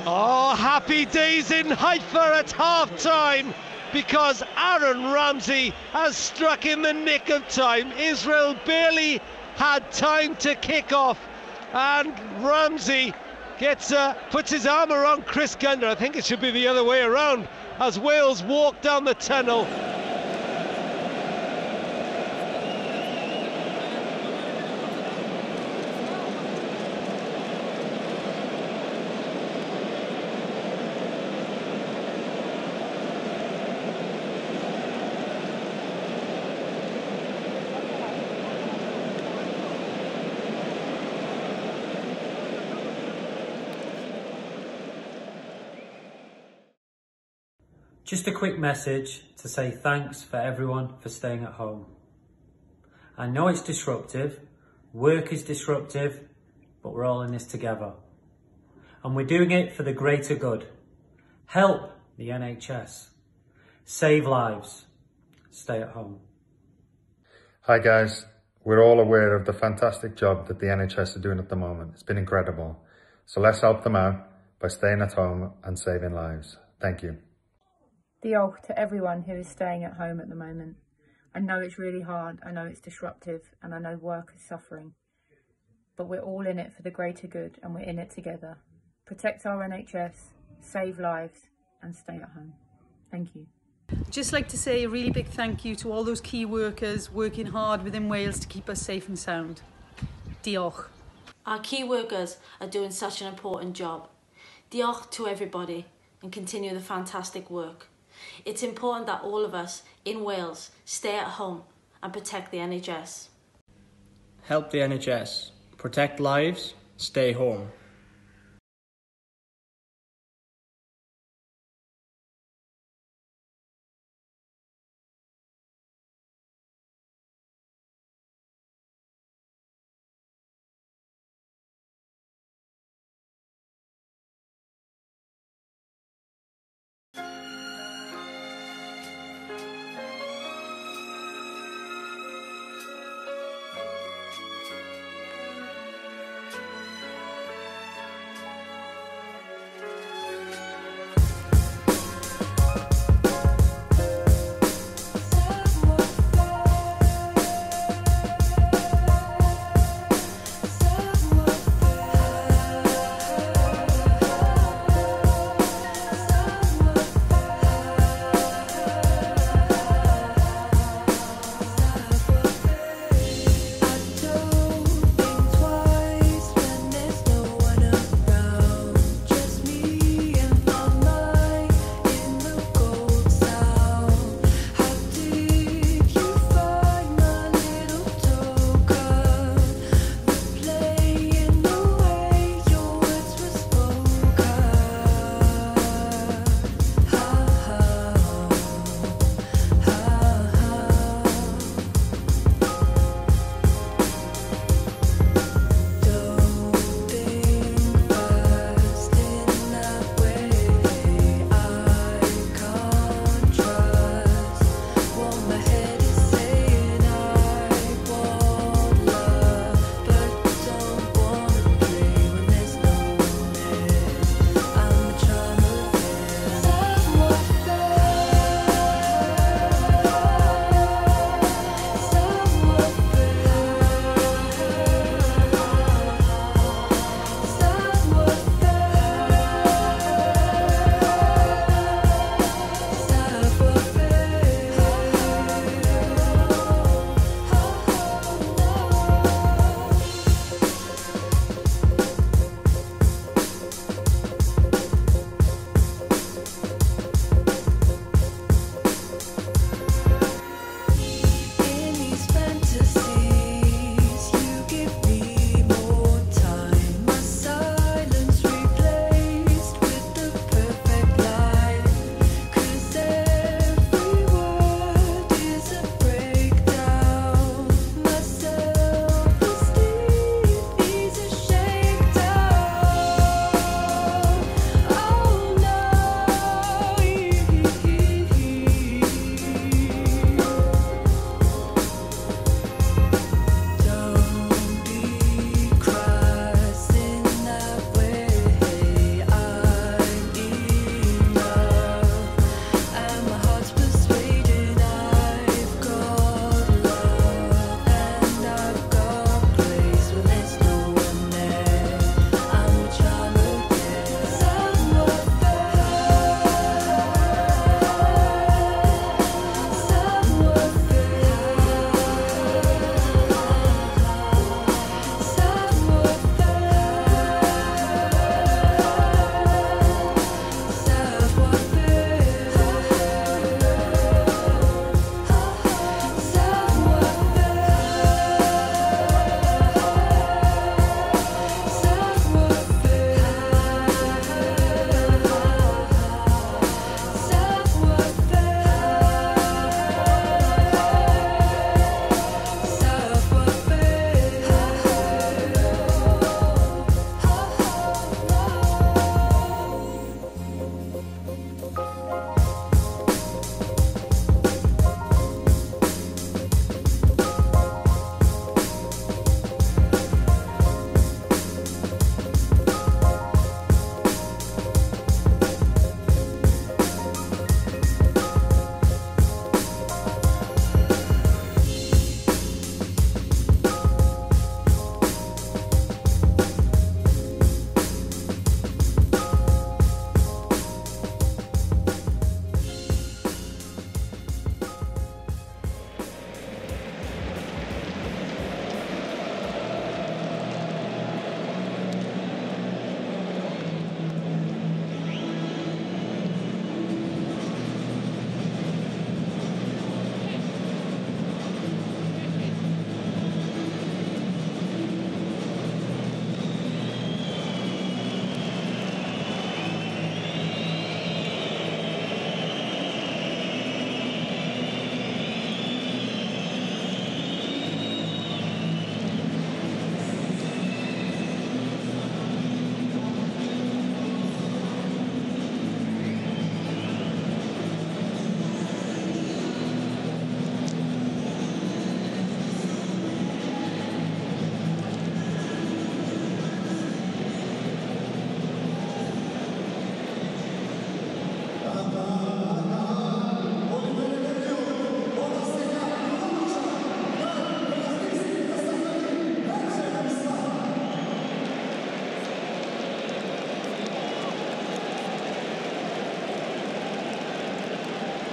Oh, happy days in Haifa at half-time, because Aaron Ramsey has struck in the nick of time. Israel barely had time to kick off, and Ramsey puts his arm around Chris Coleman. I think it should be the other way around as Wales walk down the tunnel. Just a quick message to say thanks for everyone for staying at home. I know it's disruptive, work is disruptive, but we're all in this together. And we're doing it for the greater good. Help the NHS. Save lives. Stay at home. Hi guys, we're all aware of the fantastic job that the NHS are doing at the moment. It's been incredible. So let's help them out by staying at home and saving lives. Thank you. Diolch to everyone who is staying at home at the moment. I know it's really hard, I know it's disruptive, and I know work is suffering. But we're all in it for the greater good, and we're in it together. Protect our NHS, save lives, and stay at home. Thank you. Just like to say a really big thank you to all those key workers working hard within Wales to keep us safe and sound. Diolch. Our key workers are doing such an important job. Diolch to everybody and continue the fantastic work. It's important that all of us in Wales stay at home and protect the NHS. Help the NHS. Protect lives. Stay home.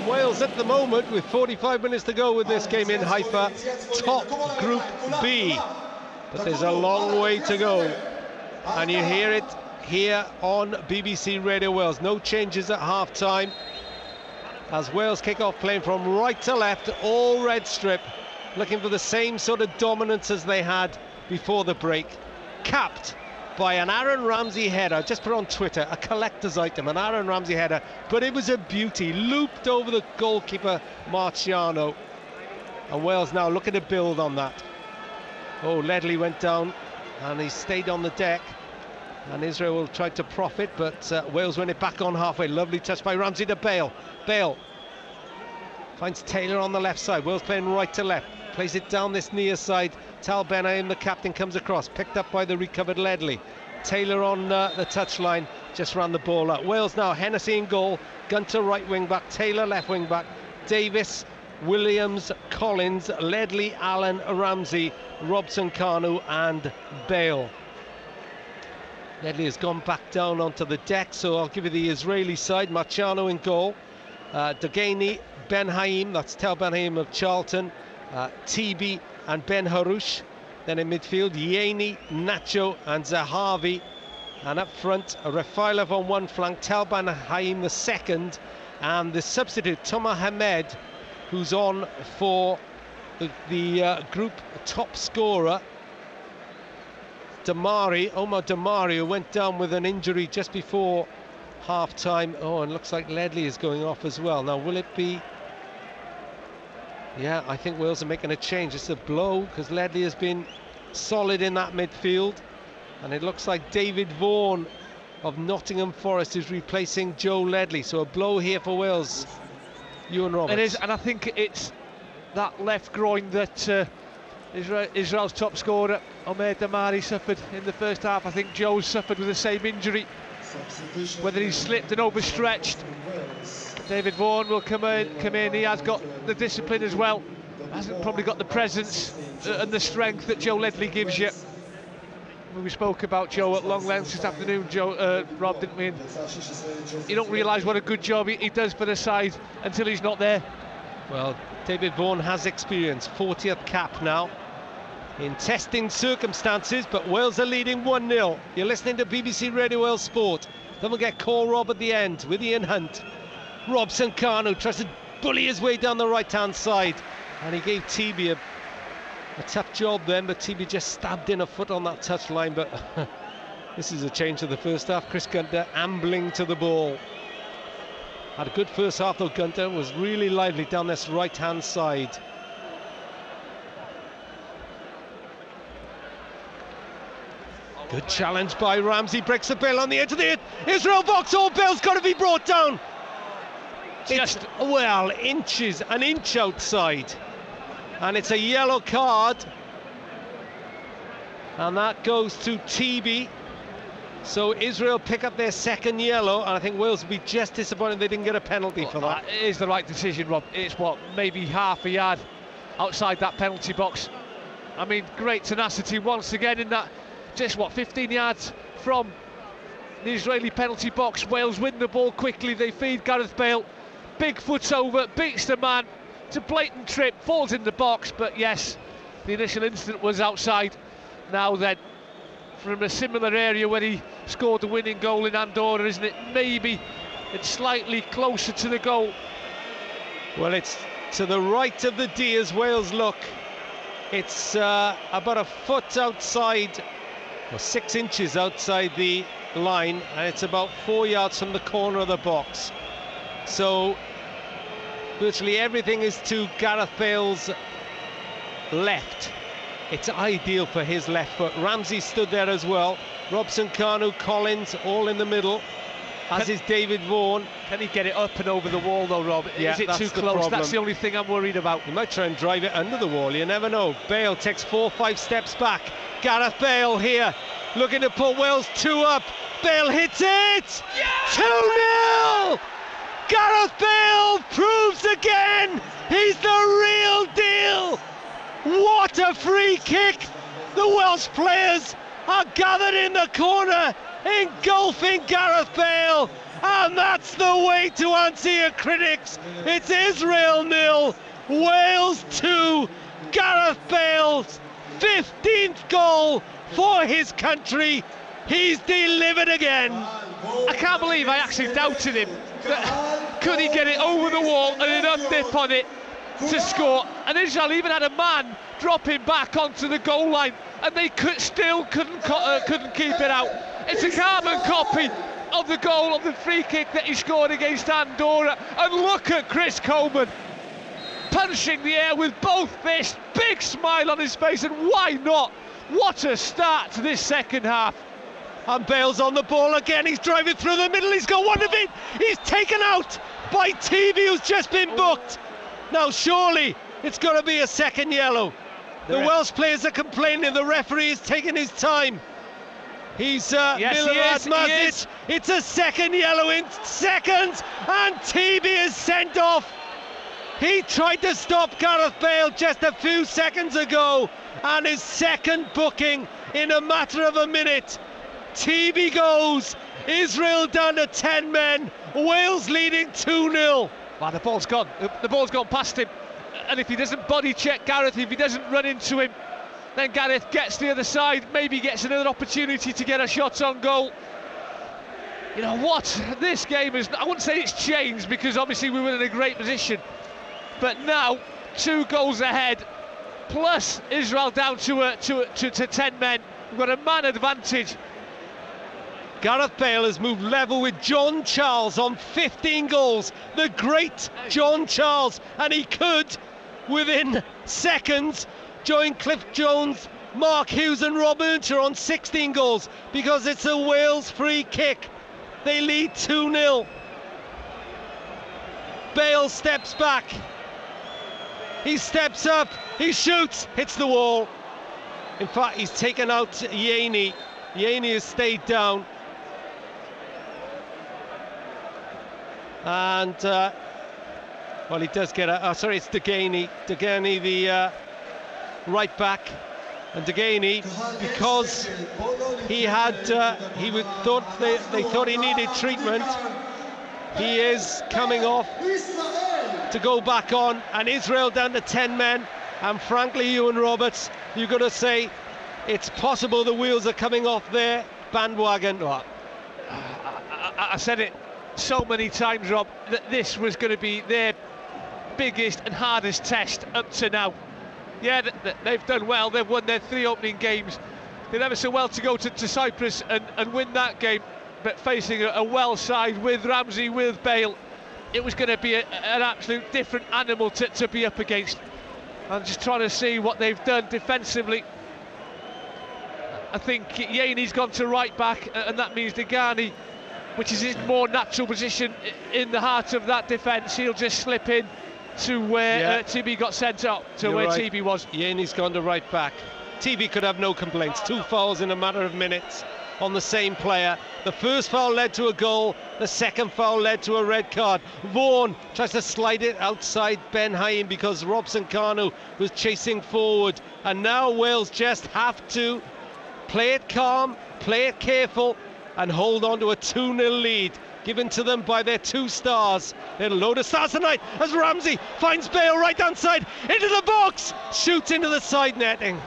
Wales at the moment, with 45 minutes to go with this game in Haifa, top Group B. But there's a long way to go. And you hear it here on BBC Radio Wales. No changes at half-time. As Wales kick off playing from right to left, all red strip, looking for the same sort of dominance as they had before the break. Capped by an Aaron Ramsey header, just put on Twitter, a collector's item, an Aaron Ramsey header, but it was a beauty, looped over the goalkeeper Marciano, and Wales now looking to build on that. Oh, Ledley went down and he stayed on the deck, and Israel will try to profit, but Wales win it back on halfway. Lovely touch by Ramsey to Bale. Bale finds Taylor on the left side. Wales playing right to left, plays it down this near side. Tal Ben-Haim, the captain, comes across, picked up by the recovered Ledley. Taylor on the touchline, just ran the ball out. Wales now, Hennessy in goal, Gunter right wing back, Taylor left wing back, Davis, Williams, Collins, Ledley, Allen, Ramsey, Robson, Kanu and Bale. Ledley has gone back down onto the deck, so I'll give you the Israeli side. Marciano in goal, Deganey, Ben-Haim, that's Tal Ben-Haim of Charlton, Tibi and Ben Harouche. Then in midfield, Yeni, Nacho and Zahavi. And up front, Refailov on one flank, Tal Ben-Haim the second, and the substitute, Thomas Hamed, who's on for the group top scorer, Omar Damari, who went down with an injury just before half-time. Oh, and looks like Ledley is going off as well. Now, will it be... Yeah, I think Wales are making a change. It's a blow, because Ledley has been solid in that midfield. And it looks like David Vaughan of Nottingham Forest is replacing Joe Ledley. So a blow here for Wales. Ewan Roberts. It is, and I think it's that left groin that Israel's top scorer, Omar Damari, suffered in the first half. I think Joe's suffered with the same injury. Whether he's slipped and overstretched, David Vaughan will come in. He has got the discipline as well. Hasn't probably got the presence and the strength that Joe Ledley gives you. We spoke about Joe at long length this afternoon, Rob, didn't we? And you don't realise what a good job he does for the side until he's not there. Well, David Vaughan has experience, 40th cap now in testing circumstances, but Wales are leading 1-0. You're listening to BBC Radio Wales Sport. Then we'll get Call Rob at the end with Ian Hunt. Robson Kanu tries to bully his way down the right-hand side, and he gave TB a tough job then, but TB just stabbed in a foot on that touchline. But this is a change of the first half. Chris Gunter ambling to the ball. Had a good first half though. Gunter was really lively down this right-hand side. Good challenge by Ramsey, breaks the Bale on the edge of the Israel box. Oh, Bale's got to be brought down. It's, well, an inch outside. And it's a yellow card. And that goes to TB. So Israel pick up their second yellow, and I think Wales will be just disappointed they didn't get a penalty for that. It is the right decision, Rob. It's what, maybe half a yard outside that penalty box. I mean, great tenacity once again in that, just what, 15 yards from the Israeli penalty box. Wales win the ball quickly, they feed Gareth Bale. Big foot over, beats the man. It's a blatant trip, falls in the box, but yes, the initial instant was outside. Now then, from a similar area where he scored the winning goal in Andorra, isn't it? Maybe it's slightly closer to the goal. Well, it's to the right of the D as Wales look. It's about a foot outside, or 6 inches outside the line, and it's about 4 yards from the corner of the box. So virtually everything is to Gareth Bale's left. It's ideal for his left foot. Ramsey stood there as well. Robson Kanu, Collins, all in the middle, as is David Vaughan. Can he get it up and over the wall though, Rob? Yeah, is it too close? That's the only thing I'm worried about. He might try and drive it under the wall, you never know. Bale takes 4 or 5 steps back. Gareth Bale here, looking to put Wales 2 up. Bale hits it! Yeah! 2-0! Gareth Bale proves again he's the real deal! What a free kick! The Welsh players are gathered in the corner, engulfing Gareth Bale, And that's the way to answer your critics. It's Israel 0, Wales 2. Gareth Bale's 15th goal for his country. He's delivered again. I can't believe I actually doubted him. Could he get it over the wall and an up-dip on it to score? And Israel even had a man dropping back onto the goal line, and they still couldn't keep it out. It's a carbon copy of the goal of the free kick that he scored against Andorra. And look at Chris Coleman punching the air with both fists, big smile on his face, and why not? What a start to this second half. And Bale's on the ball again, he's driving through the middle, he's got one of it, he's taken out by TV, who's just been booked. Now surely it's got to be a second yellow. The Welsh players are complaining, the referee is taking his time. He's Milorad Mazic. It's a second yellow in seconds, and TV is sent off. He tried to stop Gareth Bale just a few seconds ago, and his second booking in a matter of a minute. TV goes, Israel down to 10 men, Wales leading 2-0. Wow, the ball's gone past him, and if he doesn't body check Gareth, if he doesn't run into him, then Gareth gets the other side, maybe gets another opportunity to get a shot on goal. You know what, this game is, I wouldn't say it's changed, because obviously we were in a great position, but now 2 goals ahead, plus Israel down to 10 men. We've got a man advantage. Gareth Bale has moved level with John Charles on 15 goals, the great John Charles, and he could, within seconds, join Cliff Jones, Mark Hughes and Rob Earnshaw on 16 goals, because it's a Wales free kick. They lead 2-0. Bale steps back, he steps up, he shoots, hits the wall. In fact, he's taken out Yaney. Yaney has stayed down. And, well, he does get a... sorry, it's Deganey. Deganey, the right back. And Deganey, because he had... they thought he needed treatment. He is coming off to go back on. And Israel down to 10 men. And frankly, Ewan Roberts, you've got to say, it's possible the wheels are coming off their bandwagon. Well, I said it so many times, Rob, that this was going to be their biggest and hardest test up to now. Yeah, they've done well, they've won their 3 opening games. Did ever so well to go to Cyprus and win that game, but facing a Welsh side with Ramsey, with Bale, it was going to be an absolute different animal to be up against. I'm just trying to see what they've done defensively. I think Yaney's gone to right back, and that means Deganey, which is his more natural position in the heart of that defence, he'll just slip in to where TB got sent up, to where right. TB was. Yaney's gone to right back. TB could have no complaints. 2 fouls in a matter of minutes on the same player. The first foul led to a goal, the second foul led to a red card. Vaughan tries to slide it outside Ben Haim because Robson Kanu was chasing forward, and now Wales just have to play it calm, play it careful, and hold on to a 2-0 lead given to them by their 2 stars. They're a load of stars tonight as Ramsey finds Bale right hand side into the box, shoots into the side netting.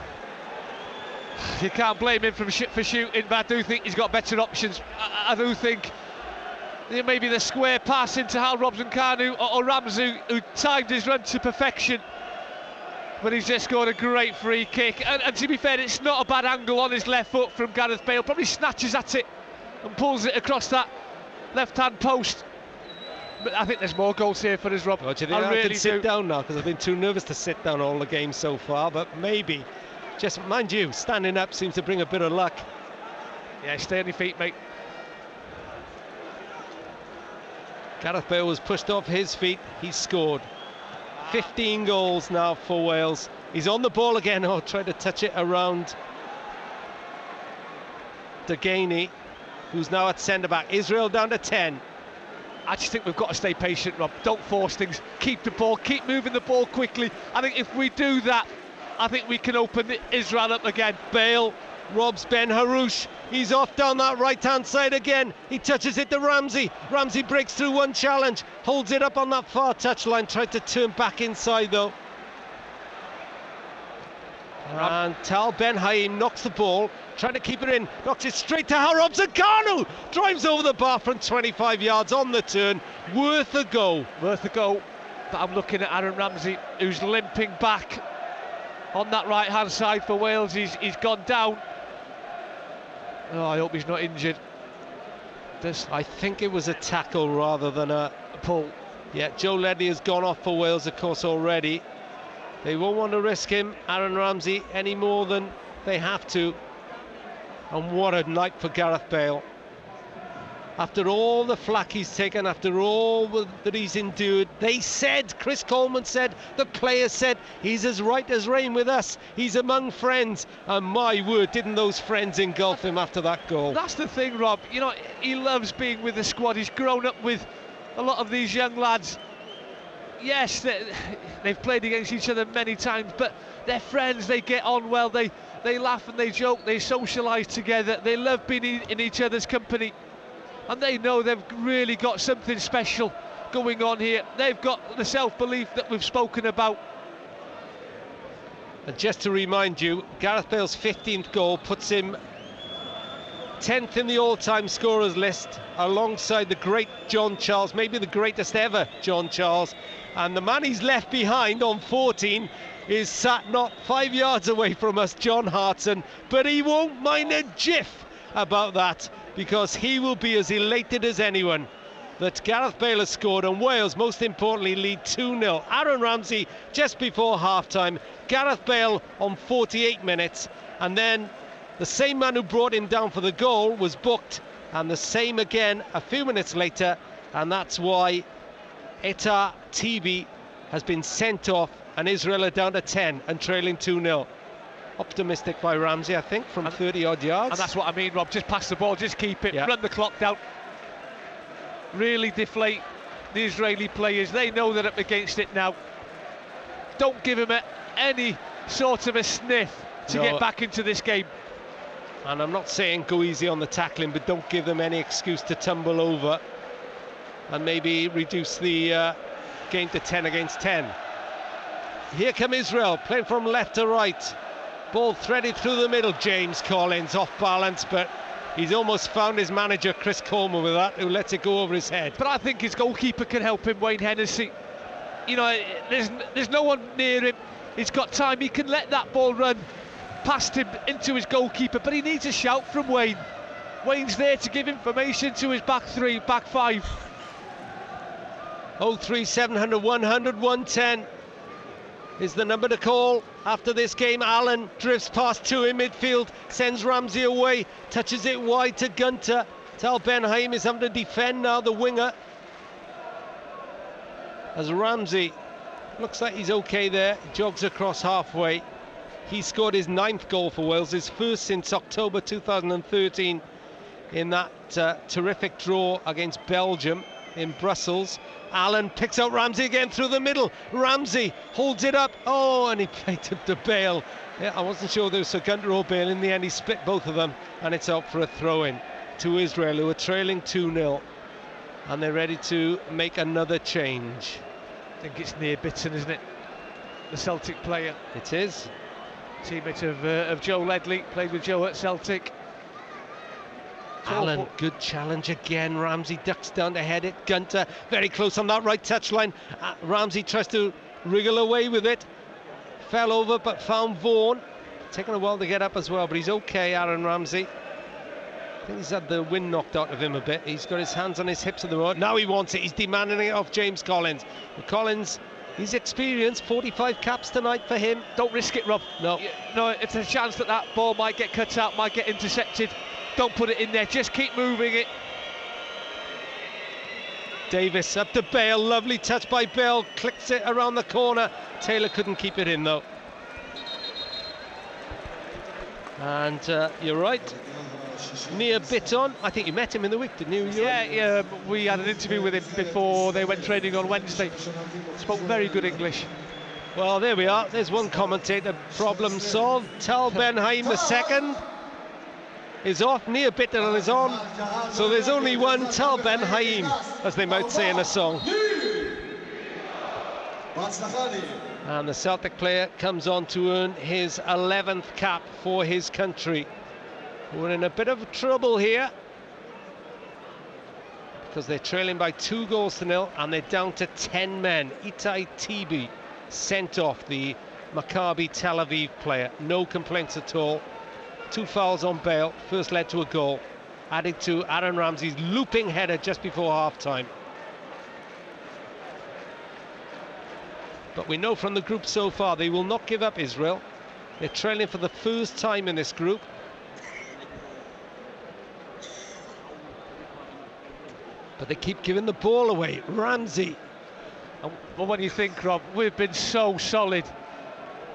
You can't blame him for shooting, but I do think he's got better options. I do think maybe the square pass into Hal Robson-Kanu or Ramsey, who timed his run to perfection, but he's just scored a great free kick. And to be fair, it's not a bad angle on his left foot from Gareth Bale. Probably snatches at it and pulls it across that left-hand post. But I think there's more goals here for us, Rob. Oh, do you think I really can sit down now, because I've been too nervous to sit down all the game so far, but maybe. Just mind you, standing up seems to bring a bit of luck. Yeah, stay on your feet, mate. Gareth Bale was pushed off his feet, he scored. 15 goals now for Wales. He's on the ball again. Oh, tried to touch it around Deganey, who's now at centre-back. Israel down to 10. I just think we've got to stay patient, Rob. Don't force things. Keep the ball, keep moving the ball quickly. I think if we do that, I think we can open Israel up again. Bale robs Ben Harouche. He's off down that right-hand side again. He touches it to Ramsey. Ramsey breaks through one challenge, holds it up on that far touchline, tried to turn back inside though. And Tal Ben Haim knocks the ball, trying to keep it in, knocks it straight to Harob Zaganu, drives over the bar from 25 yards on the turn. Worth a go. Worth a go. But I'm looking at Aaron Ramsey, who's limping back on that right-hand side for Wales. He's gone down. Oh, I hope he's not injured. I think it was a tackle rather than a pull. Yeah, Joe Ledley has gone off for Wales, of course, already. They won't want to risk him, Aaron Ramsey, any more than they have to. And what a night for Gareth Bale. After all the flack he's taken, after all that he's endured, they said, Chris Coleman said, the players said, he's as right as rain with us. He's among friends. And my word, didn't those friends engulf him after that goal? That's the thing, Rob. You know, he loves being with the squad. He's grown up with a lot of these young lads. Yes, they've played against each other many times, but they're friends, they get on well, they laugh and they joke, they socialise together, they love being in each other's company, and they know they've really got something special going on here. They've got the self-belief that we've spoken about. And just to remind you, Gareth Bale's 15th goal puts him 10th in the all-time scorers list, alongside the great John Charles, maybe the greatest ever John Charles. And the man he's left behind on 14 is sat not 5 yards away from us, John Hartson, but he won't mind a jiff about that, because he will be as elated as anyone that Gareth Bale has scored, and Wales, most importantly, lead 2-0. Aaron Ramsey just before half-time, Gareth Bale on 48 minutes, and then the same man who brought him down for the goal was booked, and the same again a few minutes later, and that's why Eta Tibi has been sent off, and Israel are down to 10 and trailing 2-0. Optimistic by Ramsey, I think, from 30-odd yards. And that's what I mean, Rob. Just pass the ball, just keep it, run the clock down. Really deflate the Israeli players. They know they're up against it now. Don't give him any sort of a sniff to get back into this game. And I'm not saying go easy on the tackling, but don't give them any excuse to tumble over and maybe reduce the game to 10 against 10. Here come Israel, playing from left to right. Ball threaded through the middle. James Collins off balance, but he's almost found his manager, Chris Coleman, with that, who lets it go over his head. But I think his goalkeeper can help him, Wayne Hennessy. You know, there's no one near him. He's got time. He can let that ball run past him into his goalkeeper, but he needs a shout from Wayne. Wayne's there to give information to his back three, back five. 03700 100 110 is the number to call after this game. Allen drifts past two in midfield, sends Ramsey away, touches it wide to Gunter. Tal Ben Haim is having to defend now, the winger, as Ramsey looks like he's okay there, jogs across halfway. He scored his 9th goal for Wales, his first since October 2013 in that terrific draw against Belgium in Brussels. Allen picks out Ramsey again through the middle. Ramsey holds it up. Oh, and he played to Bale. Yeah, I wasn't sure there was Sir Gunter or Bale. In the end, he split both of them, and it's out for a throw-in to Israel, who are trailing 2-0. And they're ready to make another change. I think it's near Bitton, isn't it? The Celtic player. It is. Teammate of Joe Ledley, played with Joe at Celtic. Allen, good challenge again. Ramsey ducks down to head it. Gunter very close on that right touchline. Ramsey tries to wriggle away with it. Fell over but found Vaughan. Taking a while to get up as well, but he's okay, Aaron Ramsey. I think he's had the wind knocked out of him a bit. He's got his hands on his hips at the moment. Now he wants it. He's demanding it off James Collins. But Collins, he's experienced, 45 caps tonight for him. Don't risk it, Rob. No. No, it's a chance that ball might get cut out, might get intercepted. Don't put it in there, just keep moving it. Davis up to Bale, lovely touch by Bale, clicks it around the corner. Taylor couldn't keep it in though. And you're right, near Bitton. I think you met him in the week, didn't you? Yeah, we had an interview with him before they went training on Wednesday. Spoke very good English. Well, there we are, there's one commentator, problem solved. Tal Ben Haim the second. is off, near Bitter is on, so there's only one Tal Ben Haim, as they might say in a song. And the Celtic player comes on to earn his 11th cap for his country. We're in a bit of trouble here, because they're trailing by 2-0 and they're down to 10 men. Itai Tibi sent off, the Maccabi Tel Aviv player. No complaints at all. 2 fouls on bail, first led to a goal, added to Aaron Ramsey's looping header just before half-time. But we know from the group so far they will not give up Israel. They're trailing for the first time in this group. But they keep giving the ball away. Ramsey. Well, when you think, Rob, we've been so solid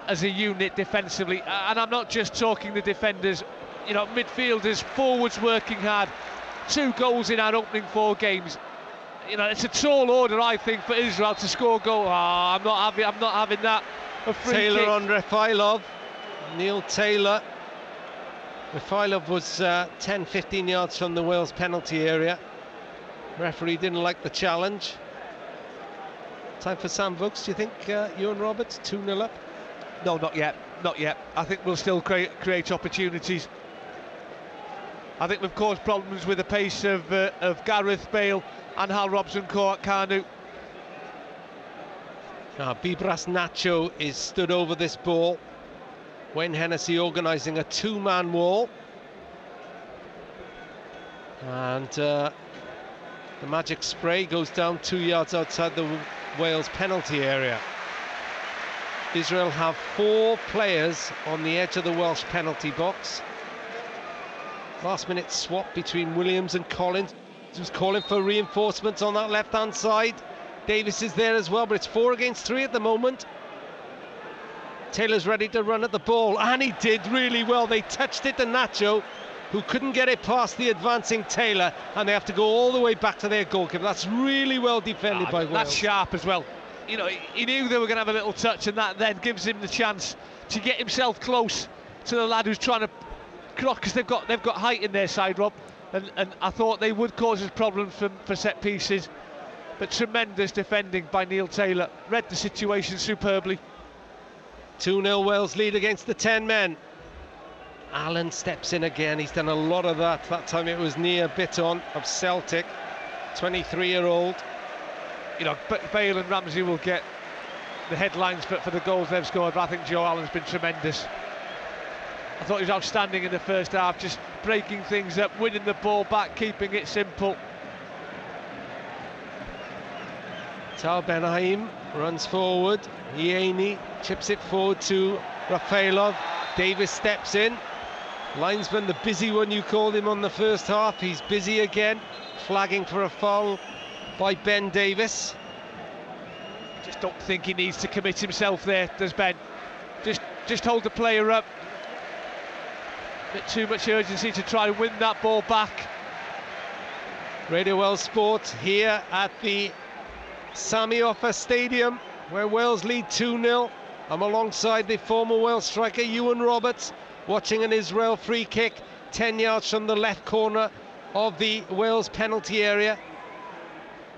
as a unit defensively, and I'm not just talking the defenders, you know, midfielders, forwards working hard. 2 goals in our opening 4 games. You know, it's a tall order, I think, for Israel to score a goal. I'm not having that. A free Taylor kick on Refailov. Neil Taylor. Refailov was 10-15 yards from the Wales penalty area. Referee didn't like the challenge. Time for Sam Vokes, do you think, Ewan Roberts? 2-0 up? No, not yet. Not yet. I think we'll still create opportunities. I think we've caused problems with the pace of Gareth Bale and Hal Robson-Kanu. Now, Bibras Nacho is stood over this ball. Wayne Hennessy organising a 2-man wall. And the magic spray goes down 2 yards outside the Wales penalty area. Israel have 4 players on the edge of the Welsh penalty box. Last minute swap between Williams and Collins, who's calling for reinforcements on that left-hand side. Davis is there as well, but it's 4 against 3 at the moment. Taylor's ready to run at the ball, and he did really well. They touched it to Nacho, who couldn't get it past the advancing Taylor, and they have to go all the way back to their goalkeeper. That's really well defended by Wales. That's sharp as well. You know, he knew they were going to have a little touch, and that then gives him the chance to get himself close to the lad who's trying to cross, because they've got height in their side, Rob, and I thought they would cause us problems for set pieces, but tremendous defending by Neil Taylor. Read the situation superbly. 2-0 Wales lead against the 10 men. Allen steps in again. He's done a lot of that. That time it was near Bitton of Celtic, 23-year-old. You know, Bale and Ramsey will get the headlines for the goals they've scored, but I think Joe Allen's been tremendous. I thought he was outstanding in the first half, just breaking things up, winning the ball back, keeping it simple. Tal Ben Haim runs forward. Ieni chips it forward to Refailov. Davis steps in. Linesman, the busy one you called him on the first half, he's busy again, flagging for a foul by Ben Davis. Just don't think he needs to commit himself there, does Ben? Just hold the player up. Bit too much urgency to try and win that ball back. Radio Wales Sport here at the Sami Offa Stadium, where Wales lead 2-0. I'm alongside the former Wales striker Ewan Roberts, watching an Israel free kick 10 yards from the left corner of the Wales penalty area.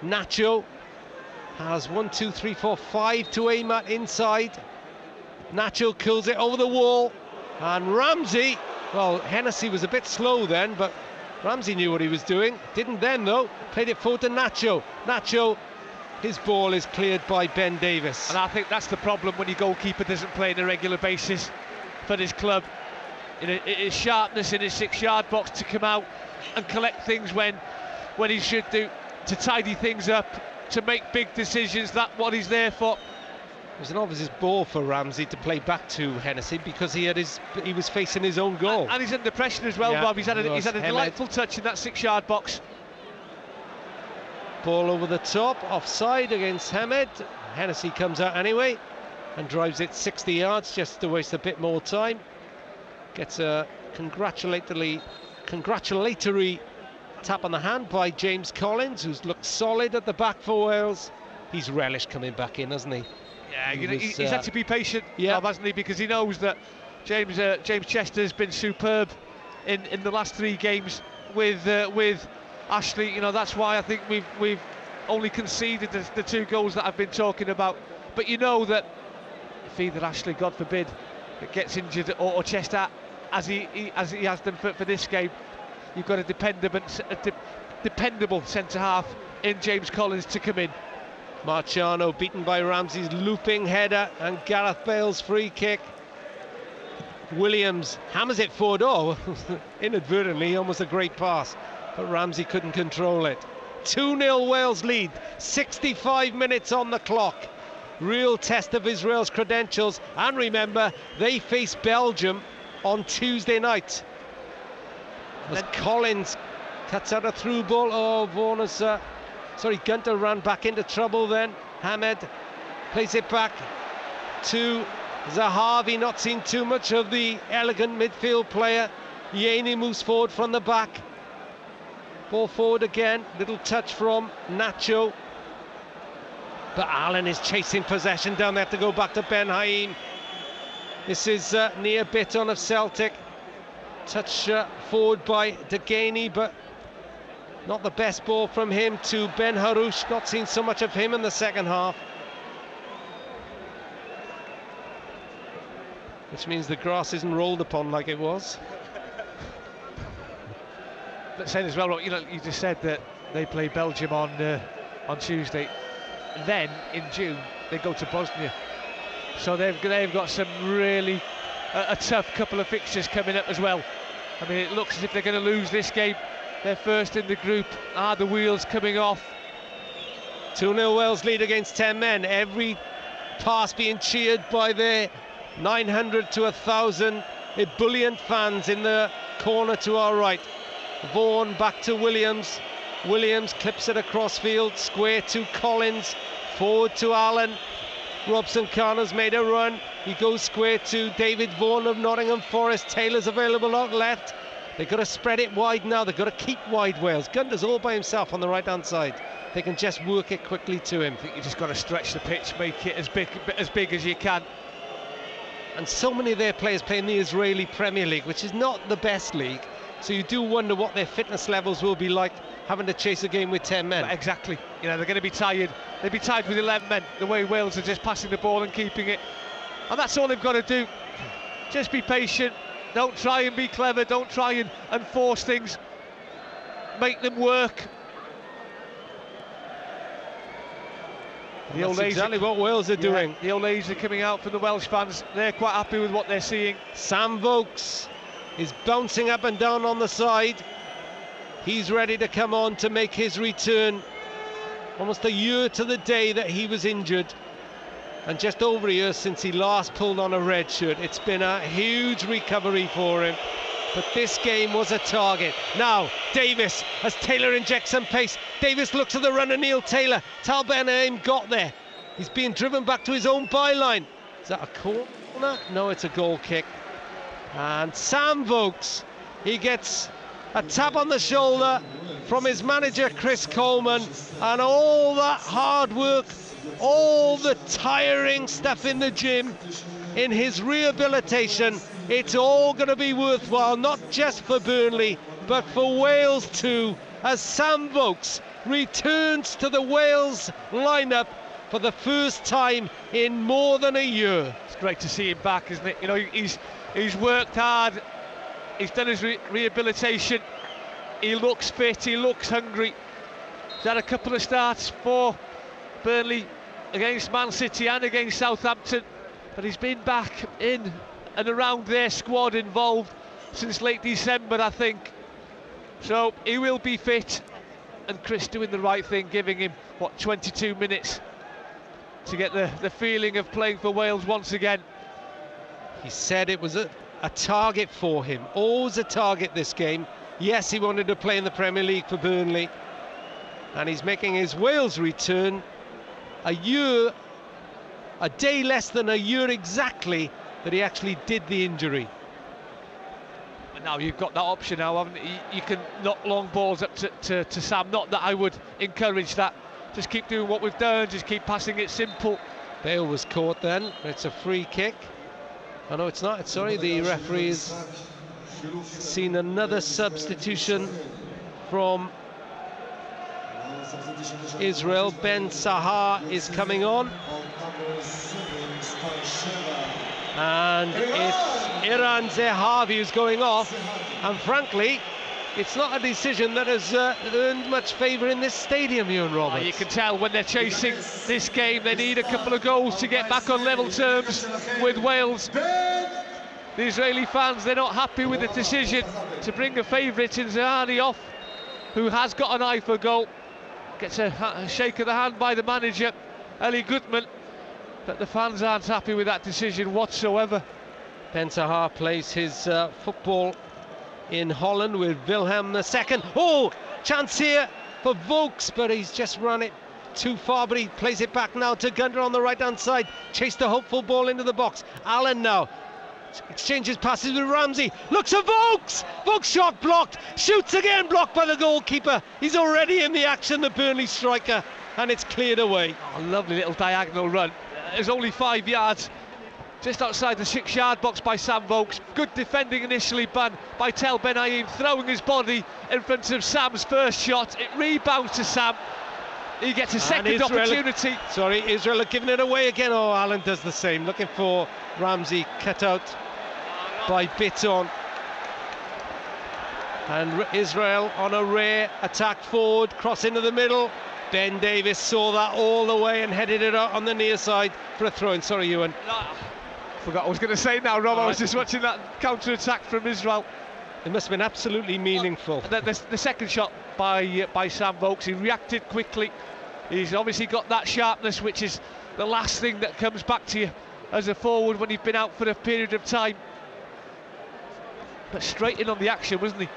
Nacho has 5 to aim at inside. Nacho kills it over the wall, and Ramsey, well, Hennessy was a bit slow then, but Ramsey knew what he was doing. Didn't then though. Played it forward to Nacho. Nacho, his ball is cleared by Ben Davis. And I think that's the problem when your goalkeeper doesn't play on a regular basis for this club. His sharpness in his 6-yard box to come out and collect things when he should do, to tidy things up, to make big decisions. That's what he's there for. It was an obvious ball for Ramsey to play back to Hennessy, because he was facing his own goal. And he's under pressure as well, yeah, Rob. He's had a delightful touch in that 6-yard box. Ball over the top, offside against Hamed. Hennessy comes out anyway and drives it 60 yards just to waste a bit more time. Gets a congratulatory tap on the hand by James Collins, who's looked solid at the back for Wales. He's relished coming back in, hasn't he? Yeah, he's had to be patient, yeah, Rob, hasn't he? Because he knows that James Chester's been superb in the last 3 games with Ashley. You know, that's why I think we've only conceded the 2 goals that I've been talking about. But you know that if either Ashley, God forbid, gets injured or chest out as he has done for this game, you've got a dependable centre-half in James Collins to come in. Marciano beaten by Ramsey's looping header and Gareth Bale's free kick. Williams hammers it forward. Oh, inadvertently, almost a great pass, but Ramsey couldn't control it. 2-0 Wales lead, 65 minutes on the clock. Real test of Israel's credentials, and remember, they face Belgium on Tuesday night. As Collins cuts out a through ball. Oh, Gunter ran back into trouble then. Hamed plays it back to Zahavi, not seen too much of the elegant midfield player. Yeni moves forward from the back. Ball forward again, little touch from Nacho. But Allen is chasing possession down there to go back to Ben Haim. This is near Bitton of Celtic. Touch forward by Deganey, but not the best ball from him to Ben Harouche. Not seen so much of him in the second half. Which means the grass isn't rolled upon like it was. But saying as well, you know, you just said that they play Belgium on Tuesday. Then in June they go to Bosnia, so they've got some really a tough couple of fixtures coming up as well. I mean, it looks as if they're going to lose this game. They're first in the group. Are the wheels coming off? 2-0 Wales lead against 10 men. Every pass being cheered by their 900 to 1,000 ebullient fans in the corner to our right. Vaughan back to Williams. Williams clips it across field, square to Collins, forward to Allen. Robson Carter's made a run. He goes square to David Vaughan of Nottingham Forest. Taylor's available out left. They've got to spread it wide now. They've got to keep wide Wales. Gunter's all by himself on the right-hand side. They can just work it quickly to him. I think you just got to stretch the pitch, make it as big as you can. And so many of their players play in the Israeli Premier League, which is not the best league. So you do wonder what their fitness levels will be like having to chase a game with 10 men. Exactly. You know, they're going to be tired. They'll be tired with 11 men, the way Wales are just passing the ball and keeping it. And that's all they've got to do. Just be patient. Don't try and be clever. Don't try and force things. Make them work. That's exactly what Wales are doing. The old ladies are coming out from the Welsh fans. They're quite happy with what they're seeing. Sam Vokes is bouncing up and down on the side. He's ready to come on to make his return. Almost a year to the day that he was injured, and just over a year since he last pulled on a red shirt. It's been a huge recovery for him, but this game was a target. Now Davis, as Taylor injects some pace. Davis looks at the run of Neil Taylor. Tal Ben-Haim got there. He's being driven back to his own byline. Is that a corner? No, it's a goal kick. And Sam Vokes, he gets a tap on the shoulder from his manager Chris Coleman, and all that hard work, all the tiring stuff in the gym, in his rehabilitation, it's all going to be worthwhile, not just for Burnley but for Wales too, as Sam Vokes returns to the Wales lineup for the first time in more than a year. It's great to see him back, isn't it? You know, he's worked hard. He's done his rehabilitation. He looks fit, he looks hungry. He's had a couple of starts for Burnley against Man City and against Southampton, but he's been back in and around their squad involved since late December, I think. So he will be fit, and Chris doing the right thing, giving him, 22 minutes to get the feeling of playing for Wales once again. He said it was a target for him, always a target this game. Yes, he wanted to play in the Premier League for Burnley, and he's making his Wales return a day less than a year exactly that he actually did the injury. And now you've got that option now, haven't you? You can knock long balls up to Sam. Not that I would encourage that. Just keep doing what we've done, just keep passing it simple. Bale was caught then. It's a free kick. Oh no, it's not. Sorry, the referee is seen another substitution from Israel. Ben Sahar is coming on. And it's Iran Zehavi who's going off. And frankly, it's not a decision that has earned much favour in this stadium, Ewan Roberts. You can tell when they're chasing this game, they need a couple of goals to get back on level terms with Wales. The Israeli fans, they're not happy with the decision to bring a favourite in Zahani off, who has got an eye for goal. Gets a shake of the hand by the manager, Eli Gutman, but the fans aren't happy with that decision whatsoever. Ben Sahar plays his football in Holland with Wilhelm II. Oh, chance here for Vokes, but he's just run it too far, but he plays it back now to Gunter on the right-hand side. Chased a hopeful ball into the box. Allen now exchanges passes with Ramsey. Looks at Vokes! Vokes shot blocked. Shoots again, blocked by the goalkeeper. He's already in the action, the Burnley striker, and it's cleared away. Oh, lovely little diagonal run. There's only 5 yards. Just outside the 6-yard box by Sam Vokes. Good defending initially by Tel Ben-Aim, throwing his body in front of Sam's first shot. It rebounds to Sam. He gets a second opportunity. Israel are giving it away again. Oh, Allen does the same. Looking for Ramsey, cut out by Bitton. And Israel on a rare attack forward, cross into the middle. Ben Davies saw that all the way and headed it out on the near side for a throw-in. Sorry, Ewan. Forgot what I was going to say now, Rob. I was just watching that counter-attack from Israel. It must have been absolutely meaningful. The second shot by Sam Vokes, he reacted quickly. He's obviously got that sharpness, which is the last thing that comes back to you as a forward when you've been out for a period of time. But straight in on the action, wasn't he?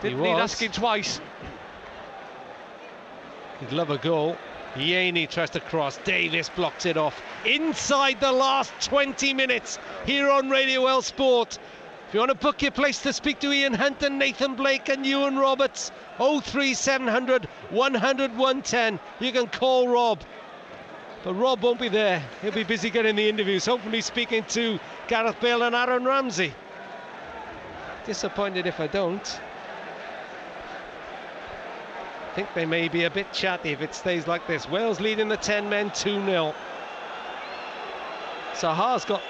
Didn't need asking twice. He'd love a goal. Yaney tries to cross. Davis blocks it off. Inside the last 20 minutes here on Radio L Sport. If you want to book your place to speak to Ian Hunt and Nathan Blake and Ewan Roberts, 03700 100 110. You can call Rob. But Rob won't be there. He'll be busy getting the interviews, hopefully speaking to Gareth Bale and Aaron Ramsey. Disappointed if I don't. I think they may be a bit chatty if it stays like this. Wales leading the 10 men 2-0. Sahar's got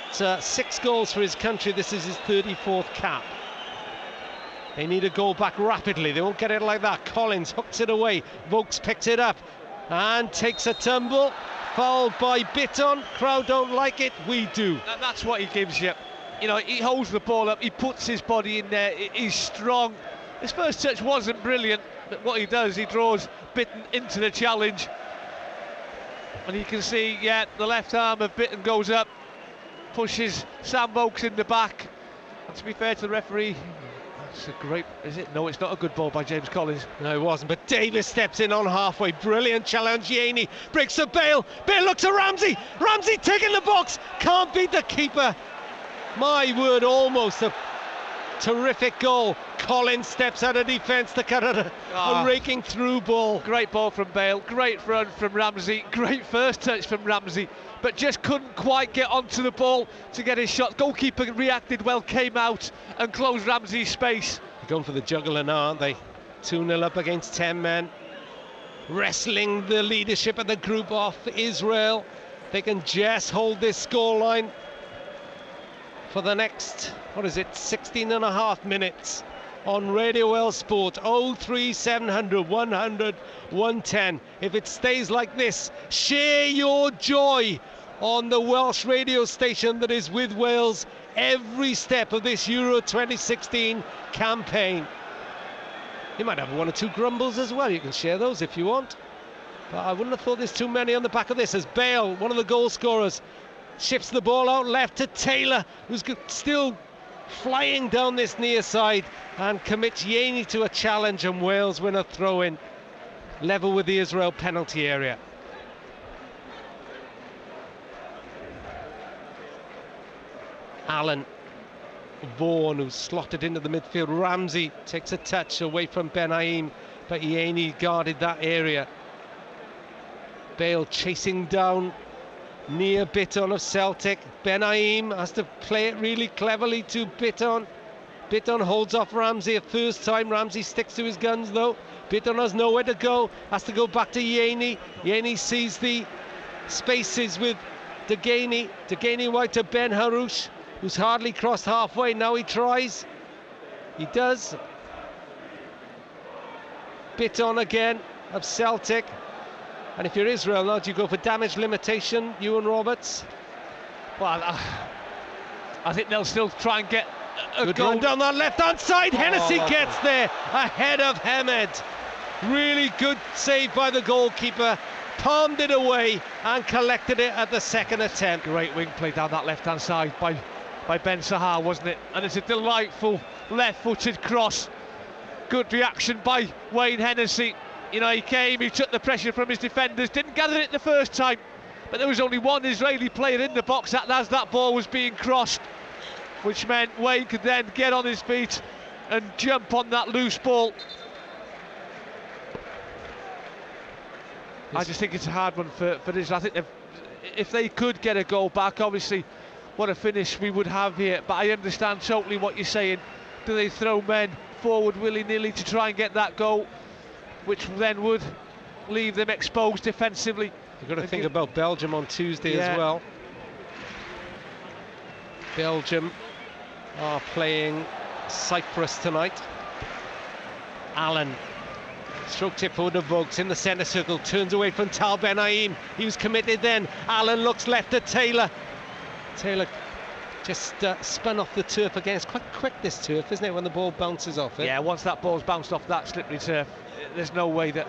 6 goals for his country. This is his 34th cap. They need a goal back rapidly. They won't get it like that. Collins hooks it away. Vokes picks it up and takes a tumble. Fouled by Bitton. Crowd don't like it. We do. That's what he gives you. You know, he holds the ball up. He puts his body in there. He's strong. His first touch wasn't brilliant, but what he does, he draws Bitton into the challenge. And you can see, yeah, the left arm of Bitton goes up, pushes Sam Vokes in the back. And to be fair to the referee, it's a great, is it? No, it's not a good ball by James Collins. No, it wasn't, but Davis steps in on halfway. Brilliant challenge. Yaney breaks to Bale. Bale looks at Ramsey. Ramsey taking the box. Can't beat the keeper. My word, almost a terrific goal. Collins steps out of defence to cut out a raking through ball. Great ball from Bale, great run from Ramsey, great first touch from Ramsey, but just couldn't quite get onto the ball to get his shot. Goalkeeper reacted well, came out and closed Ramsey's space. They're going for the juggler now, aren't they? 2-0 up against 10 men. Wrestling the leadership of the group off Israel. They can just hold this scoreline for the next, 16.5 minutes on Radio L Sport. 03700 100 110. If it stays like this, share your joy on the Welsh radio station that is with Wales every step of this Euro 2016 campaign. You might have 1 or 2 grumbles as well. You can share those if you want, but I wouldn't have thought there's too many on the back of this, as Bale, one of the goal scorers, shifts the ball out left to Taylor, who's still flying down this near side, and commits Yaney to a challenge, and Wales win a throw-in, level with the Israel penalty area. Allen, Vaughan, who's slotted into the midfield. Ramsey takes a touch away from Ben-Aim, but Yaney guarded that area. Bale chasing down near Bitton of Celtic. Ben-Aim has to play it really cleverly to Bitton. Bitton holds off Ramsey a first time. Ramsey sticks to his guns though. Bitton has nowhere to go, has to go back to Yeni. Yeni sees the spaces with Deganey. Deganey wide to Ben Harouche, who's hardly crossed halfway. Now he tries. He does. Bitton again of Celtic. And if you're Israel now, do you go for damage limitation, Ewan Roberts? Well, I think they'll still try and get a good goal run down that left-hand side. Hennessy gets there ahead of Hamed. Really good save by the goalkeeper. Palmed it away and collected it at the second attempt. Great wing play down that left-hand side by Ben Sahar, wasn't it? And it's a delightful left-footed cross. Good reaction by Wayne Hennessy. You know, he came, he took the pressure from his defenders, didn't gather it the first time, but there was only one Israeli player in the box as that ball was being crossed, which meant Wayne could then get on his feet and jump on that loose ball. I just think it's a hard one for Israel. I think if they could get a goal back, obviously, what a finish we would have here. But I understand totally what you're saying. Do they throw men forward willy-nilly to try and get that goal, which then would leave them exposed defensively? You've got to think about Belgium on Tuesday as well. Belgium are playing Cyprus tonight. Allen, stroke tip for the Vogues in the centre circle, turns away from Tal Ben Haim. He was committed then. Allen looks left at Taylor. Taylor just spun off the turf again. It's quite quick, this turf, isn't it, when the ball bounces off it? Yeah, once that ball's bounced off that slippery turf, there's no way that...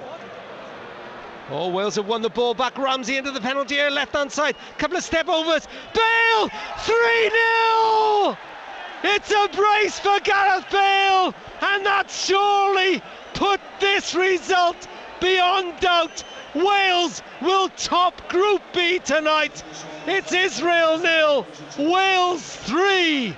Oh, Wales have won the ball back. Ramsey into the penalty area, left-hand side. Couple of step overs. Bale! 3-0! It's a brace for Gareth Bale! And that surely put this result beyond doubt. Wales will top Group B tonight. It's Israel 0, Wales 3.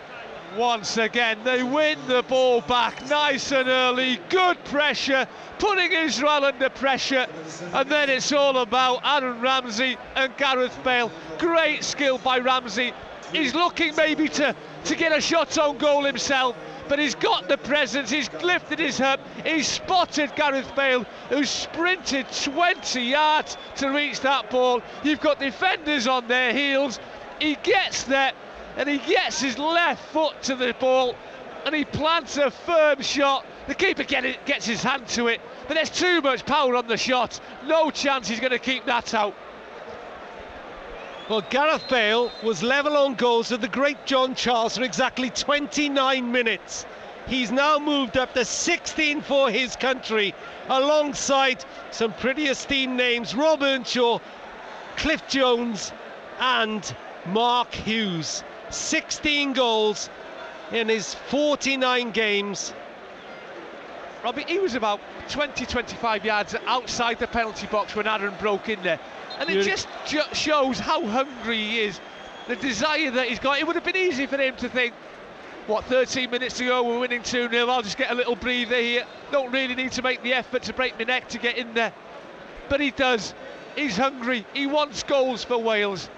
Once again, they win the ball back nice and early. Good pressure, putting Israel under pressure. And then it's all about Aaron Ramsey and Gareth Bale. Great skill by Ramsey. He's looking maybe to get a shot on goal himself, but he's got the presence, he's lifted his hip, he's spotted Gareth Bale, who sprinted 20 yards to reach that ball. You've got defenders on their heels. He gets there, and he gets his left foot to the ball, and he plants a firm shot. The keeper gets his hand to it, but there's too much power on the shot. No chance he's going to keep that out. Well, Gareth Bale was level on goals with the great John Charles for exactly 29 minutes. He's now moved up to 16 for his country, alongside some pretty esteemed names: Rob Earnshaw, Cliff Jones and Mark Hughes. 16 goals in his 49 games. Robbie, he was about 20-25 yards outside the penalty box when Aaron broke in there. And it just shows how hungry he is, the desire that he's got. It would have been easy for him to think, what, 13 minutes to go, we're winning 2-0, I'll just get a little breather here. Don't really need to make the effort to break my neck to get in there. But he does. He's hungry. He wants goals for Wales.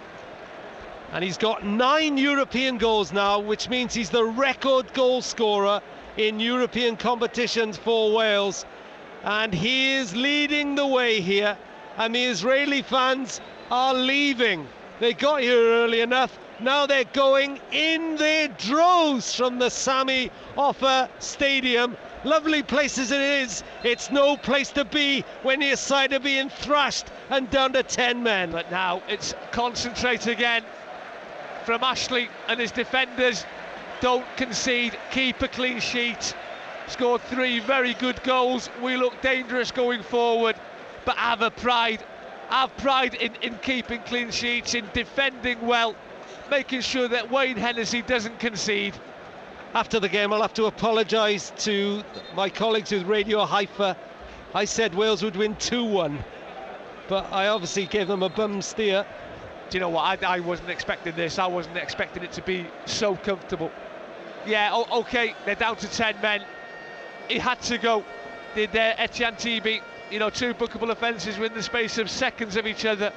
And he's got 9 European goals now, which means he's the record goal scorer in European competitions for Wales. And he is leading the way here. And the Israeli fans are leaving. They got here early enough. Now they're going in their droves from the Sami Ofer Stadium. Lovely place as it is, it's no place to be when your side are being thrashed and down to 10 men. But now it's concentrate again from Ashley and his defenders. Don't concede, keep a clean sheet. Scored 3 very good goals. We look dangerous going forward. But have pride in keeping clean sheets, in defending well, making sure that Wayne Hennessy doesn't concede. After the game, I'll have to apologise to my colleagues with Radio Haifa. I said Wales would win 2-1, but I obviously gave them a bum steer. Do you know what? I wasn't expecting this. I wasn't expecting it to be so comfortable. Yeah, okay, they're down to 10 men. He had to go. Did Etienne Tibi? You know, 2 bookable offences within the space of seconds of each other.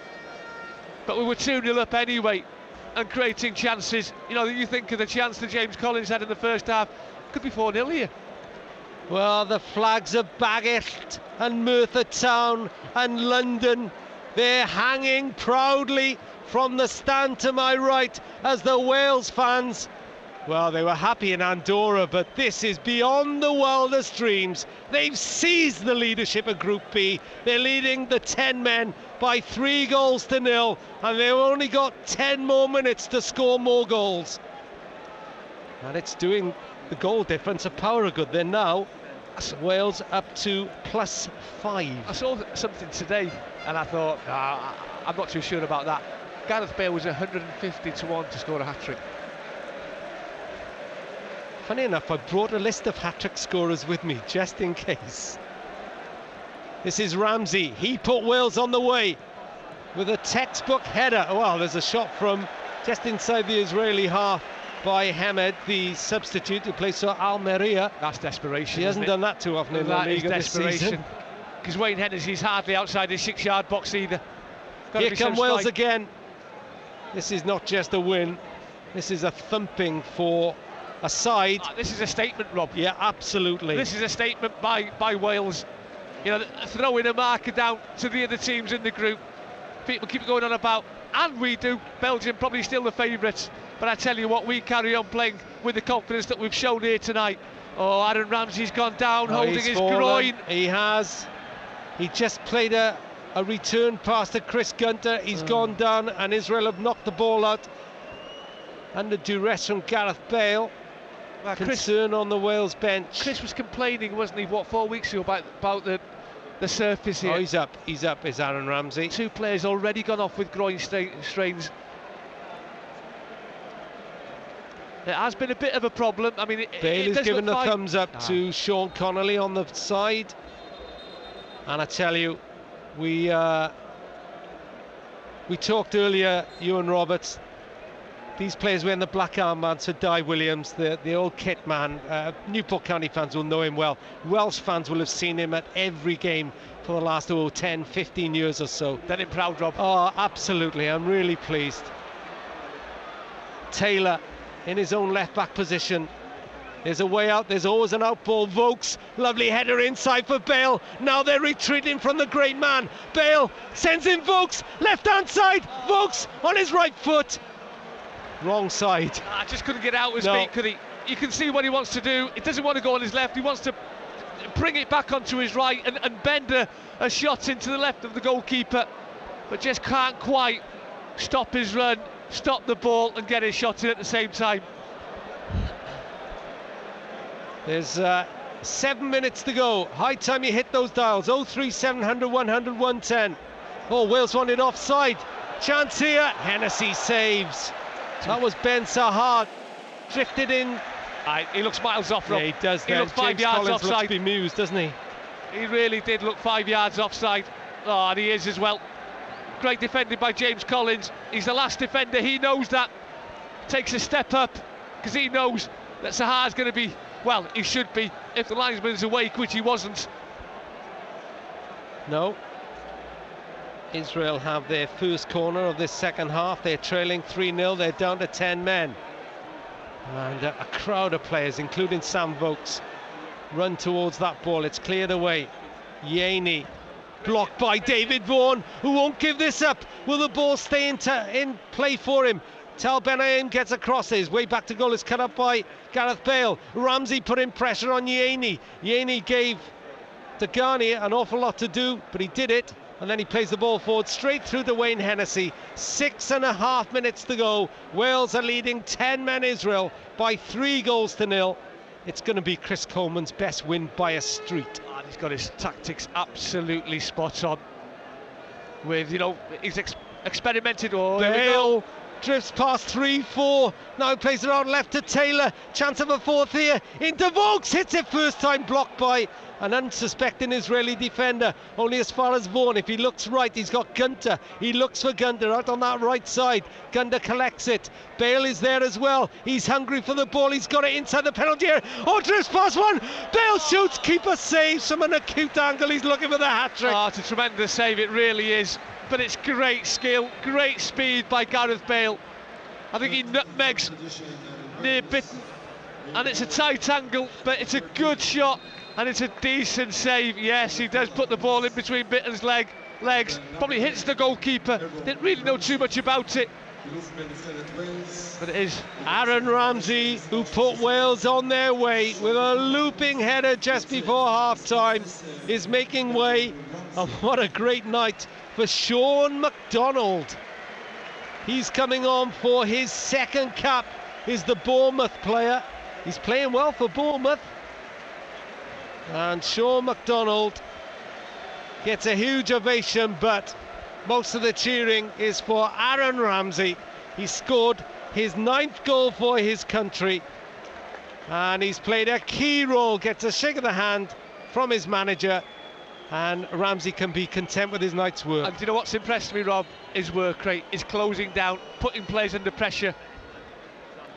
But we were 2-0 up anyway and creating chances. You know, you think of the chance that James Collins had in the first half. Could be 4-0 here. Well, the flags of Bagot and Merthyr Town and London, they're hanging proudly from the stand to my right as the Wales fans, well, they were happy in Andorra, but this is beyond the wildest dreams. They've seized the leadership of Group B. They're leading the 10 men by 3-0, and they've only got 10 more minutes to score more goals. And it's doing the goal difference a power of good. They're now Wales up to +5. I saw something today and I thought, I'm not too sure about that. Gareth Bale was 150 to 1 to score a hat-trick. Funny enough, I brought a list of hat-trick scorers with me, just in case. This is Ramsey. He put Wales on the way with a textbook header. Well, there's a shot from just inside the Israeli half by Hamed, the substitute who plays for Almeria. That's desperation. He hasn't done that too often in La Liga this season. Because Wayne Hennessey's hardly outside his 6-yard box either. Here come Wales again. This is not just a win. This is a thumping for a side. This is a statement, Rob. Yeah, absolutely. This is a statement by Wales. You know, throwing a marker down to the other teams in the group. People keep going on about, and we do, Belgium probably still the favourites. But I tell you what, we carry on playing with the confidence that we've shown here tonight. Oh, Aaron Ramsey's gone down, holding his groin. He has. He just played a return pass to Chris Gunter. He's gone down, and Israel have knocked the ball out under duress from Gareth Bale. Concern on the Wales bench. Chris was complaining, wasn't he, 4 weeks ago about the surface here. Oh, he's up, is Aaron Ramsey. 2 players already gone off with groin strains. It has been a bit of a problem. I mean, Bale has given the thumbs up to Sean Connolly on the side. And I tell you, we talked earlier, Ewan Roberts. These players wearing the black armbands for Di Williams, the old kit man. Newport County fans will know him well. Welsh fans will have seen him at every game for the last 10, 15 years or so. Done him proud, Rob. Oh, absolutely. I'm really pleased. Taylor in his own left-back position. There's a way out. There's always an out ball. Vokes, lovely header inside for Bale. Now they're retreating from the great man. Bale sends in Vokes, left-hand side. Vokes on his right foot. Wrong side. I just couldn't get out his feet, could he? You can see what he wants to do. He doesn't want to go on his left. He wants to bring it back onto his right and bend a shot into the left of the goalkeeper, but just can't quite stop his run, stop the ball and get his shot in at the same time. There's 7 minutes to go. High time you hit those dials. 03700 100 110. Oh, Wales wanted offside. Chance here. Hennessey saves. That was Ben Sahar. Drifted in. He looks miles off, Rob. Yeah, he does. He looks 5 yards Collins offside. Looks bemused, doesn't he? He really did look 5 yards offside. Oh, and he is as well. Great defending by James Collins. He's the last defender. He knows that. Takes a step up because he knows that Sahar's going to be, well, he should be, if the linesman's awake, which he wasn't. No. Israel have their first corner of this second half. They're trailing 3-0. They're down to 10 men. And a crowd of players, including Sam Vokes, run towards that ball. It's cleared away. Yaney, blocked by David Vaughan, who won't give this up. Will the ball stay in play for him? Tal Benaim gets across his way back to goal. Is cut up by Gareth Bale. Ramsey put in pressure on Yaney. Yaney gave Degani an awful lot to do, but he did it. And then he plays the ball forward straight through to Wayne Hennessey. 6.5 minutes to go. Wales are leading 10 men Israel by 3-0. It's going to be Chris Coleman's best win by a street. And he's got his tactics absolutely spot on. With, you know, he's experimented. Bale drifts past 3-4. Now he plays it out left to Taylor. Chance of a fourth here. Into Vokes. Hits it first time, blocked by an unsuspecting Israeli defender, only as far as Vaughan. If he looks right, he's got Gunter. He looks for Gunter out on that right side. Gunter collects it. Bale is there as well. He's hungry for the ball. He's got it inside the penalty area. Oh, drifts past one. Bale shoots. Keeper saves from an acute angle. He's looking for the hat-trick. Oh, it's a tremendous save. It really is. But it's great skill, great speed by Gareth Bale. I think he nutmegs near bitten and it's a tight angle, but it's a good shot and it's a decent save. Yes, he does put the ball in between Bitten's legs, probably hits the goalkeeper, didn't really know too much about it. But it is Aaron Ramsey who put Wales on their way with a looping header just before half-time, is making way. And what a great night for Sean McDonald. He's coming on for his second cap, is the Bournemouth player. He's playing well for Bournemouth. And Sean McDonald gets a huge ovation, but most of the cheering is for Aaron Ramsey. He scored his 9th goal for his country, and he's played a key role, gets a shake of the hand from his manager, and Ramsey can be content with his night's work. And do you know what's impressed me, Rob? His work rate, his closing down, putting players under pressure.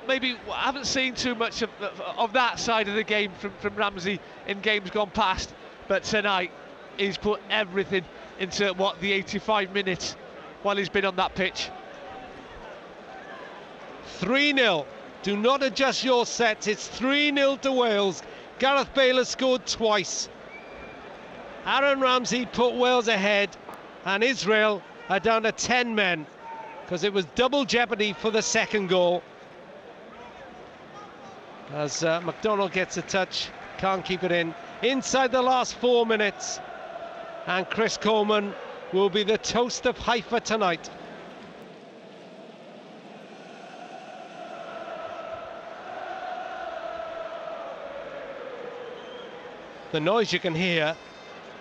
Maybe I haven't seen too much of that side of the game from Ramsey in games gone past, but tonight he's put everything into the 85 minutes while he's been on that pitch. 3-0. Do not adjust your sets. It's 3-0 to Wales. Gareth Bale has scored twice. Aaron Ramsey put Wales ahead, and Israel are down to 10 men because it was double jeopardy for the second goal. As McDonald gets a touch, can't keep it in. Inside the last 4 minutes, and Chris Coleman will be the toast of Haifa tonight. The noise you can hear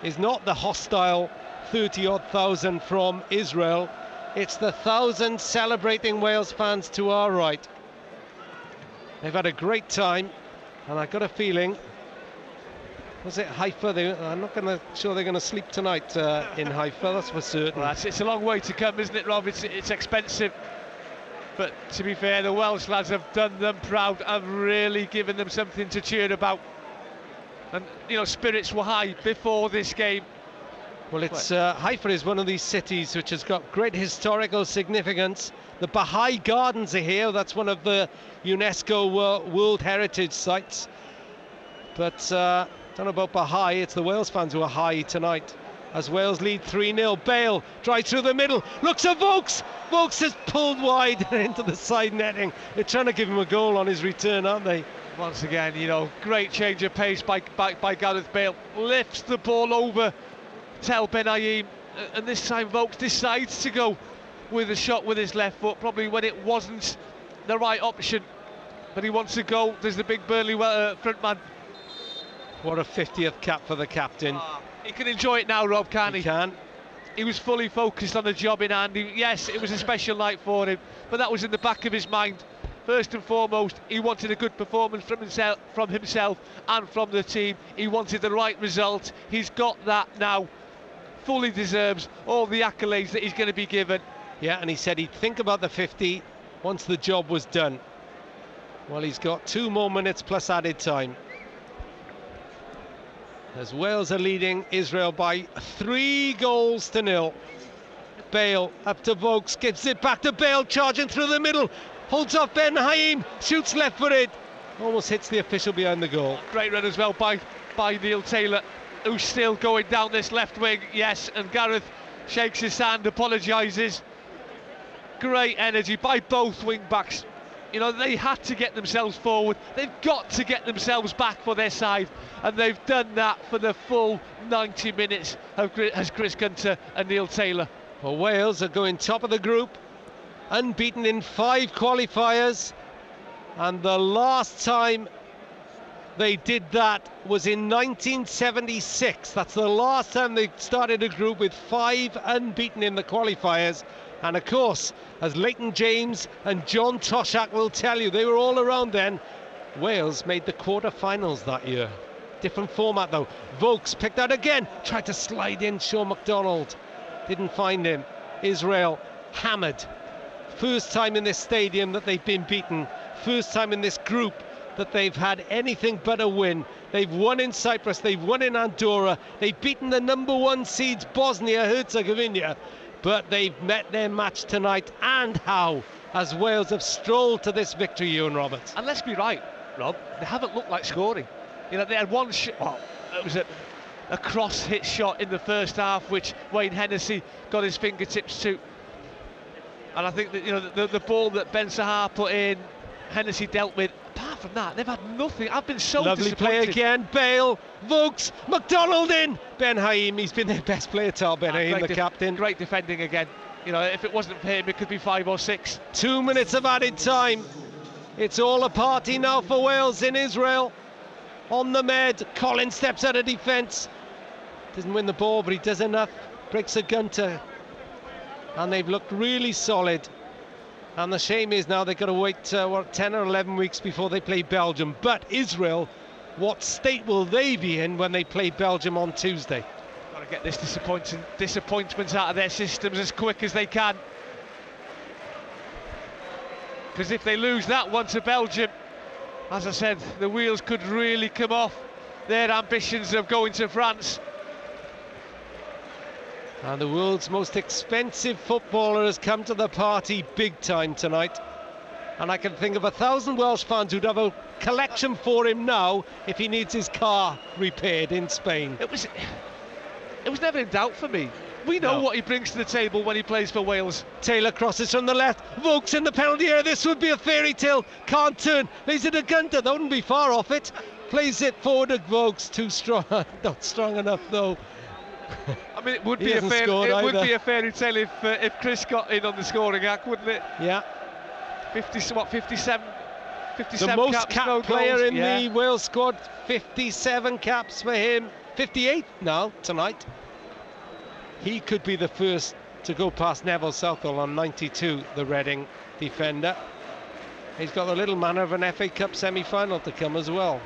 is not the hostile 30-odd thousand from Israel, it's the thousands celebrating Wales fans to our right. They've had a great time, and I got a feeling, was it Haifa? I'm not sure they're going to sleep tonight in Haifa, that's for certain. Well, it's a long way to come, isn't it, Rob? It's expensive. But to be fair, the Welsh lads have done them proud, have really given them something to cheer about. And, you know, spirits were high before this game. Well, it's Haifa is one of these cities which has got great historical significance. The Baha'i Gardens are here. That's one of the UNESCO World Heritage Sites. But don't know about Baha'i. It's the Wales fans who are high tonight. As Wales lead 3-0. Bale drives through the middle. Looks at Vokes. Vokes has pulled wide into the side netting. They're trying to give him a goal on his return, aren't they? Once again, you know, great change of pace by Gareth Bale. Lifts the ball over Tel Ben-Aim, and this time Vokes decides to go with a shot with his left foot, probably when it wasn't the right option, but he wants to go. There's the big Burnley frontman. What a 50th cap for the captain. He can enjoy it now, Rob, can't he? He can. He was fully focused on the job in hand. Yes, it was a special night for him, but that was in the back of his mind. First and foremost, he wanted a good performance from himself and from the team. He wanted the right result. He's got that now. Fully deserves all the accolades that he's going to be given. Yeah, and he said he'd think about the 50 once the job was done. Well, he's got 2 more minutes plus added time. As Wales are leading Israel by 3-0. Bale up to Vokes, gives it back to Bale, charging through the middle. Holds off Ben-Aim, shoots left-footed. Almost hits the official behind the goal. Great run as well by Neil Taylor, who's still going down this left wing. Yes, and Gareth shakes his hand, apologises. Great energy by both wing-backs. You know, they had to get themselves forward. They've got to get themselves back for their side, and they've done that for the full 90 minutes as Chris Gunter and Neil Taylor. Well, Wales are going top of the group, unbeaten in 5 qualifiers, and the last time they did that was in 1976. That's the last time they started a group with 5 unbeaten in the qualifiers. And of course, as Leighton James and John Toshak will tell you, they were all around then. Wales made the quarter-finals that year. Different format though. Vokes picked out again, tried to slide in Sean McDonald. Didn't find him. Israel hammered. First time in this stadium that they've been beaten. First time in this group that they've had anything but a win. They've won in Cyprus, they've won in Andorra, they've beaten the #1 seeds Bosnia-Herzegovina, but they've met their match tonight, and how, as Wales have strolled to this victory, Ewan Roberts. And let's be right, Rob, they haven't looked like scoring. You know, they had one shot. Well, it was a cross-hit shot in the first half, which Wayne Hennessy got his fingertips to. And I think that, you know, the ball that Ben Sahar put in, Hennessy dealt with. Apart from that, they've had nothing. I've been so Lovely disappointed. play again. Bale, Vokes, McDonald in. Ben Haim, he's been their best player, Tal Ben Haim, the captain. Great defending again. You know, if it wasn't for him, it could be 5 or 6. 2 minutes of added time. It's all a party now for Wales in Israel. On the med, Colin steps out of defence. Doesn't win the ball, but he does enough. Breaks a gunter. And they've looked really solid. And the shame is now they've got to wait 10 or 11 weeks before they play Belgium. But Israel, what state will they be in when they play Belgium on Tuesday? Got to get this disappointment out of their systems as quick as they can. Because if they lose that one to Belgium, as I said, the wheels could really come off their ambitions of going to France. And the world's most expensive footballer has come to the party big time tonight. And I can think of 1,000 Welsh fans who'd have a collection for him now if he needs his car repaired in Spain. It was never in doubt for me. We know what he brings to the table when he plays for Wales. Taylor crosses from the left, Vokes in the penalty area. This would be a fairy tale. Can't turn. Lays it a gunter. That wouldn't be far off it. Plays it forward to Vokes. Too strong. Not strong enough though. I mean, it would be a fairy tale if Chris got in on the scoring act, wouldn't it? Yeah. 57 the most caps, capped no player goals. in the Wales squad. 57 caps for him. 58 now tonight. He could be the first to go past Neville Southall on 92, the Reading defender. He's got the little manner of an FA Cup semi-final to come as well.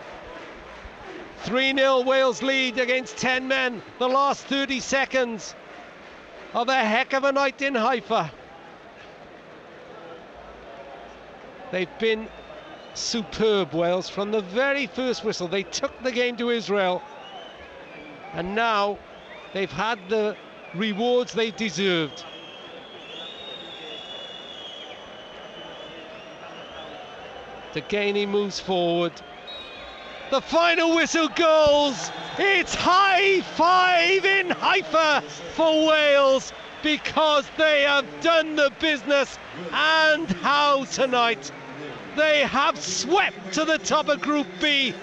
3-0 Wales lead against 10 men. The last 30 seconds of a heck of a night in Haifa. They've been superb, Wales, from the very first whistle. They took the game to Israel, and now they've had the rewards they deserved. Deganey moves forward. The final whistle goes. It's high five in Haifa for Wales, because they have done the business, and how tonight. They have swept to the top of Group B.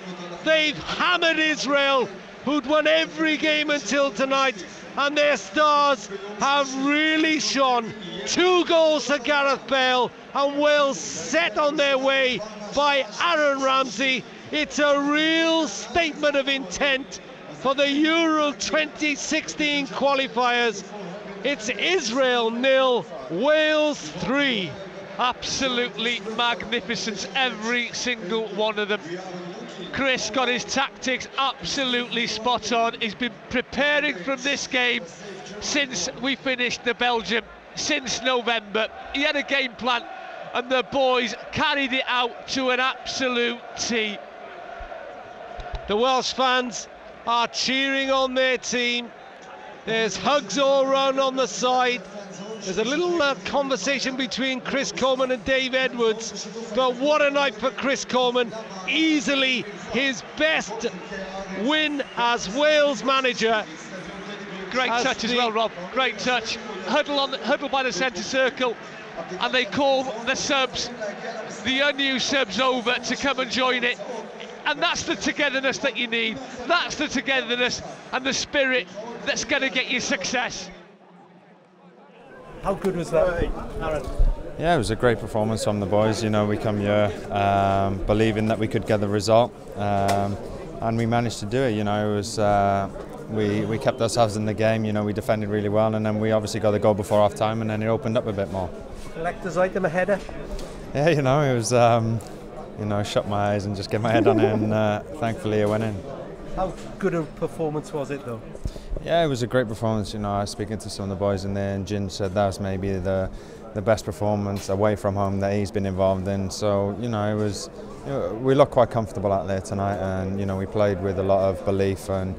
They've hammered Israel, who'd won every game until tonight, and their stars have really shone. 2 goals to Gareth Bale, and Wales set on their way by Aaron Ramsey. It's a real statement of intent for the Euro 2016 qualifiers. It's Israel 0, Wales 3. Absolutely magnificent, every single one of them. Chris got his tactics absolutely spot on. He's been preparing from this game since we finished the Belgium, since November. He had a game plan, and the boys carried it out to an absolute T. The Welsh fans are cheering on their team. There's hugs all around on the side. There's a little conversation between Chris Coleman and Dave Edwards, but what a night for Chris Coleman. Easily his best win as Wales manager. Great touch as well, Rob. Great touch. Huddle by the centre circle, and they call the subs, the unused subs, over to come and join it. And that's the togetherness that you need. That's the togetherness and the spirit that's going to get you success. How good was that, Aaron? Yeah, it was a great performance from the boys. You know, we come here believing that we could get the result, and we managed to do it. You know, it was we kept ourselves in the game. You know, we defended really well, and then we obviously got the goal before half time, and then it opened up a bit more. Collector's item, a header? Yeah, you know, it was. You know, shut my eyes and just get my head on it, and thankfully it went in. How good a performance was it, though? Yeah, it was a great performance. You know, I was speaking to some of the boys in there, and Jin said that was maybe the best performance away from home that he's been involved in. So, you know, it was. You know, we looked quite comfortable out there tonight, and you know, we played with a lot of belief, and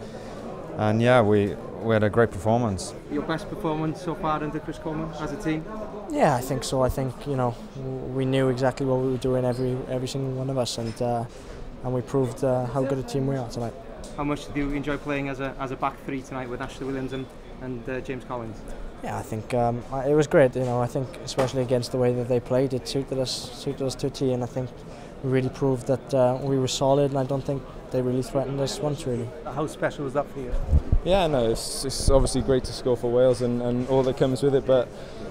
yeah, we had a great performance. Your best performance so far under Chris Coleman as a team? Yeah, I think so. I think, you know, we knew exactly what we were doing, every single one of us, and and we proved how good a team we are tonight. How much did you enjoy playing as a back three tonight with Ashley Williams and James Collins? Yeah, I think it was great. You know, I think especially against the way that they played, it suited us to a T, and I think we really proved that we were solid, and I don't think they really threatened us once, really. How special was that for you? Yeah, no, it's obviously great to score for Wales and all that comes with it, but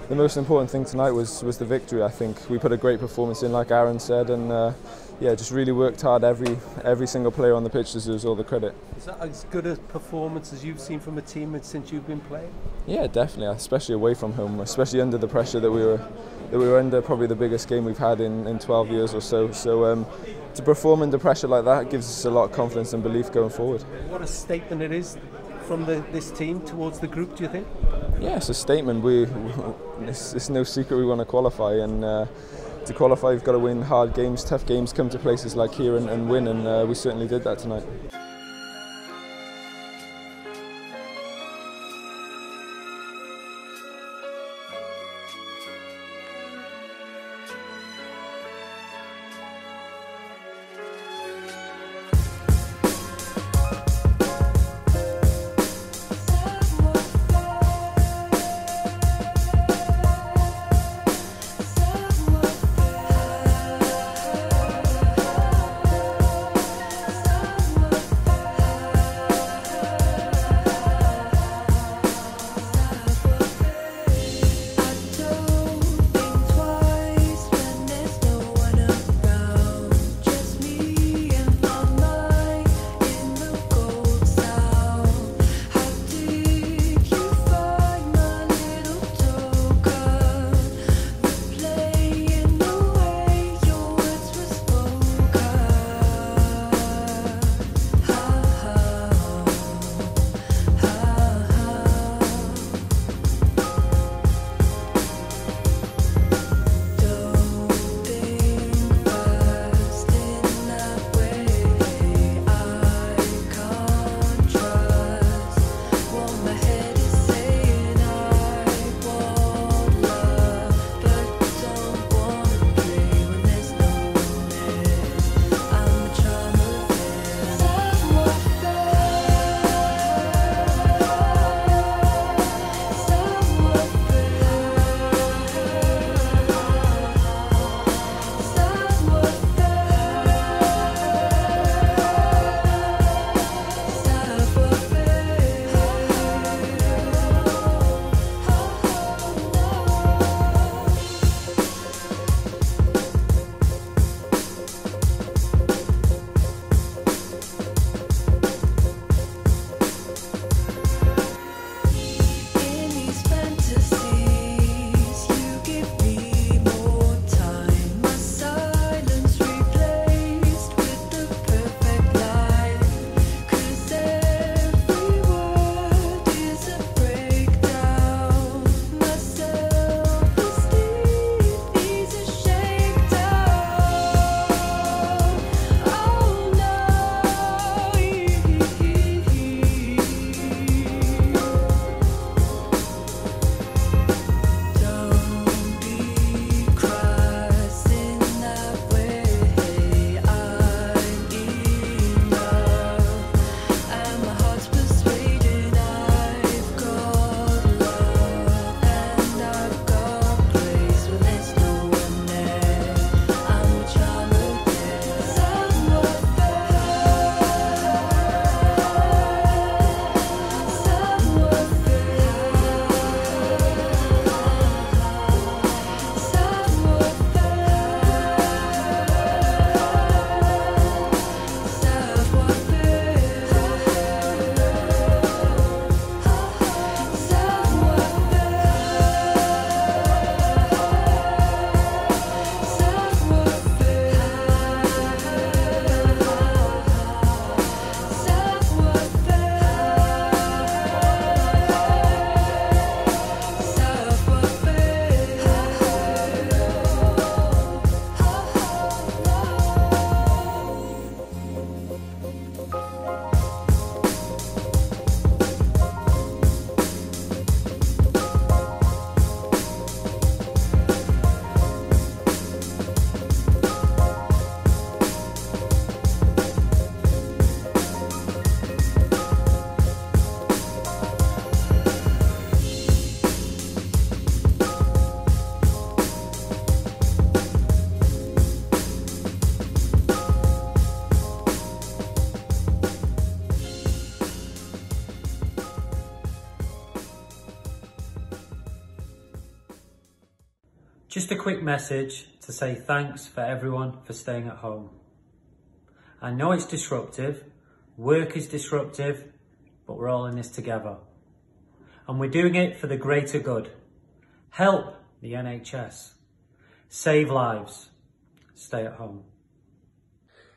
the most important thing tonight was the victory. I think we put a great performance in, like Aaron said, and yeah, just really worked hard. Every single player on the pitch deserves all the credit. Is that as good a performance as you've seen from a team since you've been playing? Yeah, definitely, especially away from home, especially under the pressure that we were under, probably the biggest game we've had in 12 years or so. So to perform under pressure like that gives us a lot of confidence and belief going forward. What a statement it is from this team towards the group, do you think? Yeah, it's a statement. It's no secret we want to qualify, and to qualify we've got to win hard games, tough games, come to places like here and win, and we certainly did that tonight. Just a quick message to say thanks for everyone for staying at home. I know it's disruptive, work is disruptive, but we're all in this together. And we're doing it for the greater good. Help the NHS. Save lives. Stay at home.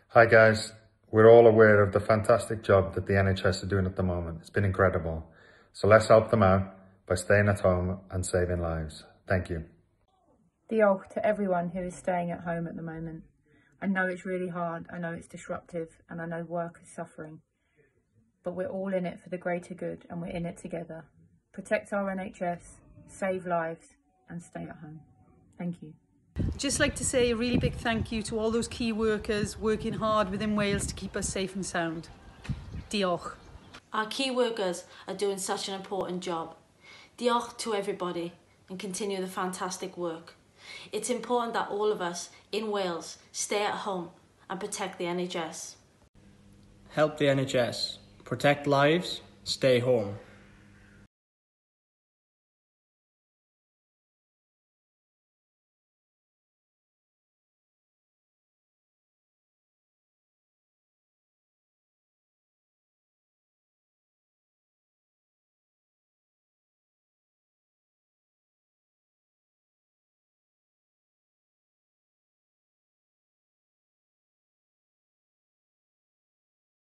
Hi guys, we're all aware of the fantastic job that the NHS are doing at the moment. It's been incredible. So let's help them out by staying at home and saving lives. Thank you. Diolch to everyone who is staying at home at the moment. I know it's really hard, I know it's disruptive, and I know work is suffering. But we're all in it for the greater good, and we're in it together. Protect our NHS, save lives, and stay at home. Thank you. Just like to say a really big thank you to all those key workers working hard within Wales to keep us safe and sound. Diolch. Our key workers are doing such an important job. Diolch to everybody and continue the fantastic work. It's important that all of us in Wales stay at home and protect the NHS. Help the NHS. Protect lives. Stay home.